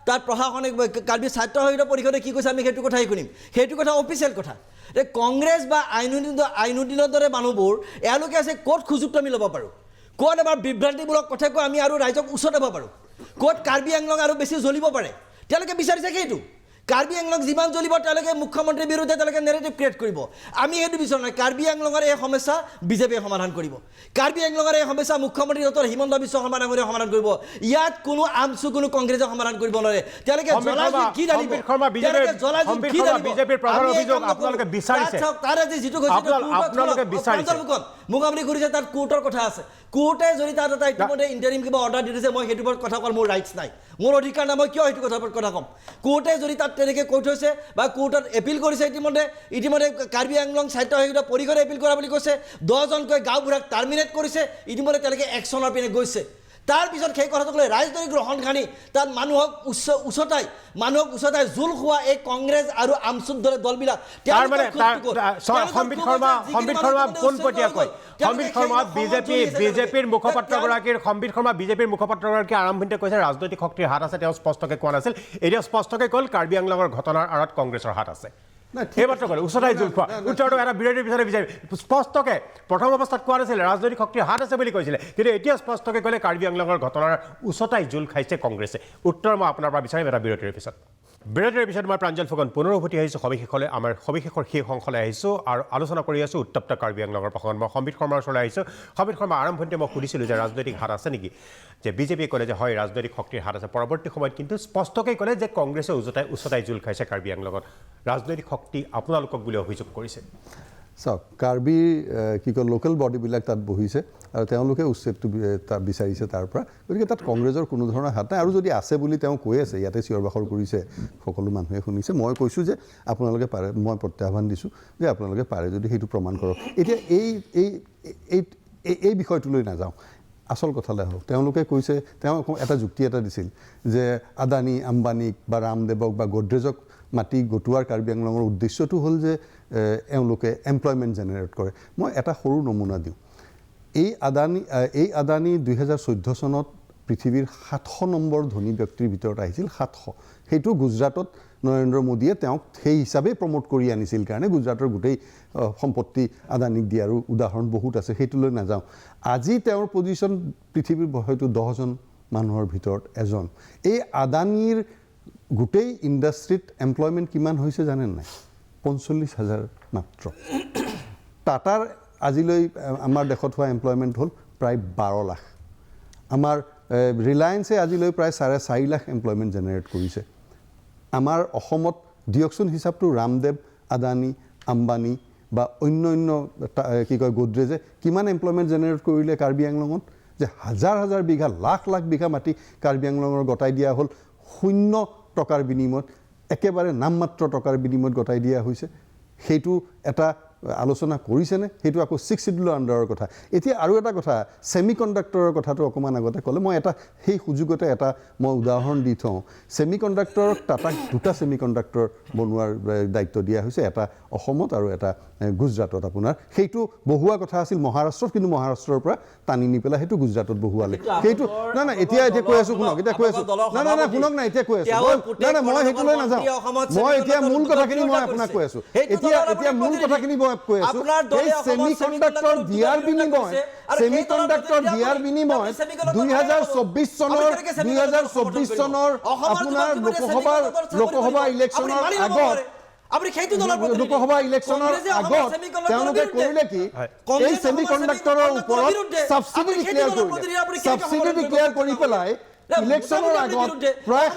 তাত প্ৰশাসনে কাৰ্বি ছাত্ৰ সংসদীয় পৰিষদে কি কৈছে আমি সেইটো কথাই শুনিম সেইটো কথা অফিচিয়েল কথা এই কংগ্ৰেছ বা আইনুদ্দিনৰ দৰে মানুহবোৰ এওঁলোকে আছে ক'ত সুযোগটো আমি ল'ব পাৰোঁ ক'ত এবাৰ বিভ্ৰান্তিমূলক কথা কৈ আমি আৰু ৰাইজক ওচৰত যাব পাৰোঁ ক'ত কাৰ্বি আংলং আৰু বেছি জ্বলিব পাৰে তেওঁলোকে বিচাৰিছে সেইটো কাৰ্বি আংলং যিমান জ্বলিব তেওঁলোকে মুখ্যমন্ত্ৰীৰ বিৰুদ্ধে তেওঁলোকে নেৰেটিভ ক্ৰিয়েট কৰিব আমি সেইটো বিচৰা নাই কাৰ্বি আংলঙৰ এই সমস্যা বিজেপিয়ে সমাধান কৰিব কাৰ্বি আংলঙৰ এই সমস্যা মুখ্যমন্ত্ৰী ডক্টৰ হিমন্ত বিশ্ব শৰ্মা ডাঙৰীয়াই সমাধান কৰিব ইয়াত কোনো আমচু কোনো কংগ্ৰেছে সমাধান কৰিব নোৱাৰে তেওঁলোকে মোক আপুনি সুধিছে তাত কোৰ্টৰ কথা আছে কোৰ্টে যদি তাত এটা ইতিমধ্যে ইণ্টাৰিম কিবা অৰ্ডাৰ দি দিছে মই সেইটো কথা কোৱাৰ মোৰ ৰাইটছ নাই মোৰ অধিকাৰ নাই মই কিয় সেইটো কথা ক'ম কোৰ্টে যদি তাত তেনেকৈ কৈ থৈছে বা কোৰ্টত এপিল কৰিছে ইতিমধ্যে কাৰ্বি আংলং সাহিত্য সংসদীয় পৰিষদে এপিল কৰা বুলি কৈছে 10জনকৈ গাঁওবুঢ়াক টাৰ্মিনেট কৰিছে ইতিমধ্যে তেওঁলোকে একশ্যনৰ পিনে গৈছে তাৰপিছত সেই কথাটো ক'লে ৰাজনৈতিক গ্ৰহণ খানি তাত মানুহক উচতাই জোল খোৱা এই কংগ্ৰেছ আৰু আমচুৰ দৰে দলবিলাক বিজেপিৰ মুখপাত্ৰগৰাকীৰ আৰম্ভণিতে কৈছে ৰাজনৈতিক শক্তিৰ হাত আছে তেওঁ স্পষ্টকৈ কোৱা নাছিল এতিয়া স্পষ্টকৈ ক'ল কাৰ্বি আংলঙৰ ঘটনাৰ আঁৰত কংগ্ৰেছৰ হাত আছে সেই মাত্ৰ ক'লে উচতাই জোল খোৱা উত্তৰটো এটা বিৰোধীৰ পিছতে বিচাৰি স্পষ্টকৈ প্ৰথম অৱস্থাত কোৱা নাছিল ৰাজনৈতিক শক্তিৰ হাত আছে বুলি কৈছিলে কিন্তু এতিয়া স্পষ্টকৈ ক'লে কাৰ্বি আংলঙৰ ঘটনাৰ উচতাই জোল খাইছে কংগ্ৰেছে উত্তৰ মই আপোনাৰ পৰা বিচাৰিম এটা বিৰতিৰ পিছত মই প্ৰাঞ্জল ফুকন পুনৰ উভতি আহিছোঁ সবিশেষলৈ আমাৰ সবিশেষৰ সেই অংশলৈ আহিছোঁ আৰু আলোচনা কৰি আছোঁ উত্তপ্ত কাৰ্বি আংলঙৰ প্ৰসংগত মই সম্বিত শৰ্মাৰ ওচৰলৈ আহিছোঁ সম্বিত শৰ্মা আৰম্ভণিতে মই সুধিছিলোঁ যে ৰাজনৈতিক হাত আছে নেকি যে বিজেপিয়ে ক'লে যে হয় ৰাজনৈতিক শক্তিৰ হাত আছে পৰৱৰ্তী সময়ত কিন্তু স্পষ্টকৈ ক'লে যে কংগ্ৰেছে উচতাই জোল খাইছে কাৰ্বি আংলঙত ৰাজনৈতিক শক্তি আপোনালোকক বুলি অভিযোগ কৰিছে চাওক কাৰ্বিৰ কি কয় লোকেল বডিবিলাক তাত বহিছে আৰু তেওঁলোকে উচ্ছেদটো তাত বিচাৰিছে তাৰ পৰা গতিকে তাত কংগ্ৰেছৰ কোনো ধৰণৰ হাত নাই আৰু যদি আছে বুলি তেওঁ কৈ আছে ইয়াতে চিঞৰ বাখৰ কৰিছে সকলো মানুহে শুনিছে মই কৈছোঁ যে আপোনালোকে পাৰে মই প্ৰত্যাহ্বান দিছোঁ যে আপোনালোকে পাৰে যদি সেইটো প্ৰমাণ কৰক এতিয়া এই বিষয়টোলৈ নাযাওঁ আচল কথালৈ আহক তেওঁলোকে কৈছে তেওঁ এটা যুক্তি এটা দিছিল যে আদানী আম্বানীক বা ৰামদেৱক বা গোদৰেজক মাটি গটোৱাৰ কাৰ্বি আংলঙৰ উদ্দেশ্যটো হ'ল যে এওঁলোকে এমপ্লয়মেণ্ট জেনেৰেট কৰে। মই এটা সৰু নমুনা দিওঁ। এই আদানী 2014 চনত পৃথিৱীৰ 700 নম্বৰ ধনী ব্যক্তিৰ ভিতৰত আহিছিল। 700 সেইটো গুজৰাটত নৰেন্দ্ৰ মোদীয়ে তেওঁক সেই হিচাপে প্ৰমোট কৰি আনিছিল কাৰণে গুজৰাটৰ গোটেই সম্পত্তি আদানীক দিয়াৰো উদাহৰণ বহুত আছে, সেইটোলৈ নাযাওঁ। আজি তেওঁৰ পজিশ্যন পৃথিৱীৰ হয়তো 10জন মানুহৰ ভিতৰত এজন। এই আদানীৰ গোটেই ইণ্ডাষ্ট্ৰীত এমপ্লয়মেণ্ট কিমান হৈছে জানে নাই? 45,000 মাত্ৰ। টাটাৰ আজিলৈ আমাৰ দেশত হোৱা এমপ্লয়মেণ্ট হ'ল প্ৰায় 12 লাখ। আমাৰ ৰিলায়েন্সে আজিলৈ প্ৰায় 4.5 লাখ এমপ্লয়মেণ্ট জেনেৰেট কৰিছে। আমাৰ অসমত দিয়কচোন হিচাপটো, ৰামদেৱ, আদানী, আম্বানী বা অন্য কি কয় গোদৰেজে কিমান এমপ্লয়মেণ্ট জেনেৰেট কৰিলে কাৰ্বি আংলঙত? যে হাজাৰ হাজাৰ বিঘা, লাখ লাখ বিঘা মাটি কাৰ্বি আংলঙৰ গতাই দিয়া হ'ল 0 টকাৰ বিনিময়ত, একেবাৰে নামমাত্ৰ টকাৰ বিনিময়ত গতাই দিয়া হৈছে। সেইটো এটা আলোচনা কৰিছেনে? সেইটো আকৌ 6 শিডিউলৰ আণ্ডাৰৰ কথা। এতিয়া আৰু এটা কথা, ছেমি কণ্ডাক্টৰৰ কথাটো অকণমান আগতে ক'লে, মই সেই সুযোগতে মই উদাহৰণ দি থওঁ। ছেমি কণ্ডাক্টৰক টাটাক 2টা ছেমি কণ্ডাক্টৰ বনোৱাৰ দায়িত্ব দিয়া হৈছে, এটা অসমত আৰু এটা গুজৰাটত। আপোনাৰ সেইটো বহুৱা কথা আছিল মহাৰাষ্ট্ৰত, কিন্তু মহাৰাষ্ট্ৰৰ পৰা টানি নি পেলাই সেইটো গুজৰাটত বহুৱালে। সেইটো নাই এতিয়া কৈ আছোঁ, শুনক, এতিয়া কৈ আছোঁ, নাই শুনক, নাই এতিয়া কৈ আছোঁ, নাই মই সেইটোলৈ নাযাওঁ। মই এতিয়া মূল কথাখিনি মই আপোনাক কৈ আছোঁ। এতিয়া মূল কথাখিনি মই কৈ আছোঁ। এই ছেমি কণ্ডাক্টৰ দিয়াৰ বিনিময় 2024 চনৰ আপোনাৰ লোকসভা ইলেকশ্যনৰ আগত লোকসভা ইলেকশ্যনৰ আগত তেওঁলোকে কৰিলে কি? এই ছেমি কণ্ডাক্টৰৰ ওপৰত ছাবচিডি ডিক্লেয়াৰ কৰি পেলাই ইলেকশ্যনৰ আগত প্ৰায়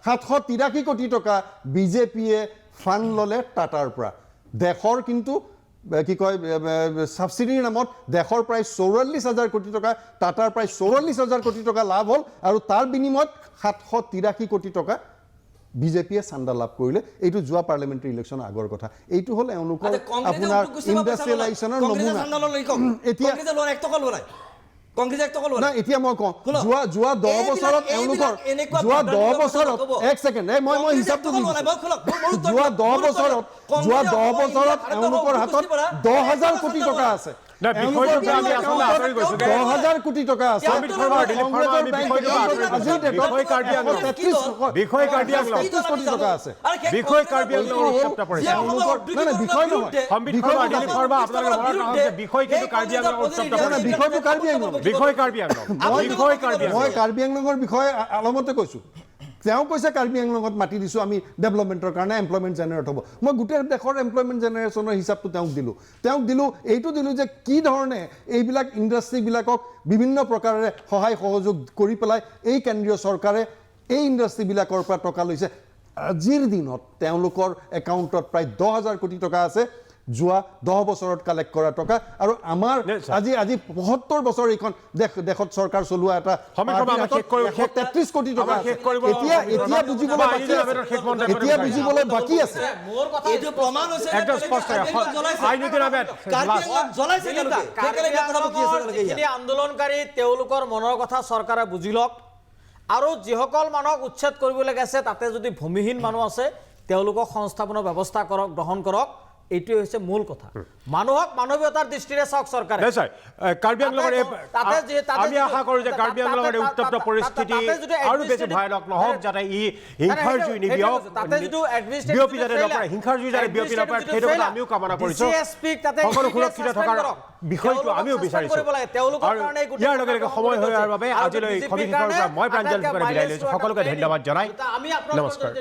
783 কোটি টকা বিজেপিয়ে ফাণ্ড ল'লে টাটাৰ পৰা। দেশৰ কিন্তু কি কয় ছাবচিডিৰ নামত দেশৰ প্ৰায় 44,000 কোটি টকা, টাটাৰ প্ৰায় 44,000 কোটি টকা লাভ হ'ল, আৰু তাৰ বিনিময়ত 783 কোটি টকা বিজেপিয়ে চান্দা লাভ কৰিলে। এইটো যোৱা পাৰ্লিয়ামেণ্টাৰী ইলেকশ্যনৰ আগৰ কথা। এইটো হ'ল এওঁলোকৰ আপোনাৰ ইণ্ডাষ্ট্ৰিয়েলাইজেশ্যনৰ নমুনা। এতিয়া এতিয়া মই কওঁ, যোৱা 10 বছৰত এওঁলোকৰ এক ছেকেণ্ড, মই হিচাপটো দিছোঁ। যোৱা 10 বছৰত এওঁলোকৰ হাতত 10,000 কোটি টকা আছে। 10,000 কোটি টকা আছে। মই কাৰ্বি আংলঙৰ বিষয়ে আলমতে কৈছোঁ। তেওঁ কৈছে কাৰ্বি আংলঙত মাতি দিছোঁ আমি ডেভেলপমেণ্টৰ কাৰণে, এমপ্লয়মেণ্ট জেনেৰেট হ'ব। মই গোটেই দেশৰ এমপ্লয়মেণ্ট জেনেৰেশ্যনৰ হিচাপটো তেওঁক দিলোঁ। এইটো দিলোঁ যে কি ধৰণে এইবিলাক ইণ্ডাষ্ট্ৰীবিলাকক বিভিন্ন প্ৰকাৰেৰে সহায় সহযোগ কৰি পেলাই এই কেন্দ্ৰীয় চৰকাৰে এই ইণ্ডাষ্ট্ৰীবিলাকৰ পৰা টকা লৈছে। আজিৰ দিনত তেওঁলোকৰ একাউণ্টত প্ৰায় 10,000 কোটি টকা আছে, যোৱা 10 বছৰত কালেক্ট কৰা টকা। আৰু আমাৰ আজি 75 বছৰ এইখন দেশত চৰকাৰ চলোৱা এটা 33 কোটি টকা। এতিয়া বুজিবলৈ বাকী আছে। আন্দোলনকাৰী তেওঁলোকৰ মনৰ কথা চৰকাৰে বুজি লওক, আৰু যিসকল মানুহক উচ্ছেদ কৰিবলগীয়া আছে তাতে যদি ভূমিহীন মানুহ আছে তেওঁলোকক সংস্থাপনৰ ব্যৱস্থা গ্ৰহণ কৰক। এইটোৱে হৈছে মূল কথা। মানুহক মানৱীয়তাৰ দৃষ্টিৰে চাওক চৰকাৰে। কাৰ্বি আংলঙৰ আমি আশা কৰোঁ যে কাৰ্বি আংলঙৰ এই উত্তপ্ত পৰিস্থিতি আৰু বেছি ভয়ানক নহওক, যাতে ই হিংসাৰ জুই নিবিয়ক, বিয়পি যাতে নপৰে, হিংসাৰ জুই যাতে বিয়পি নপৰে, সেইটো কথা আমিও কামনা কৰিছোঁ। সকলো সুৰক্ষিত থকাৰ বিষয়টো আমিও বিচাৰিছোঁ। আৰু ইয়াৰ লগে লগে সময় হৈ অহাৰ বাবে আজিলৈ সবিশেষৰ পৰা মই প্ৰাঞ্জল ফুকনে বিদায় লৈছোঁ। সকলোকে ধন্যবাদ জনাই নমস্কাৰ।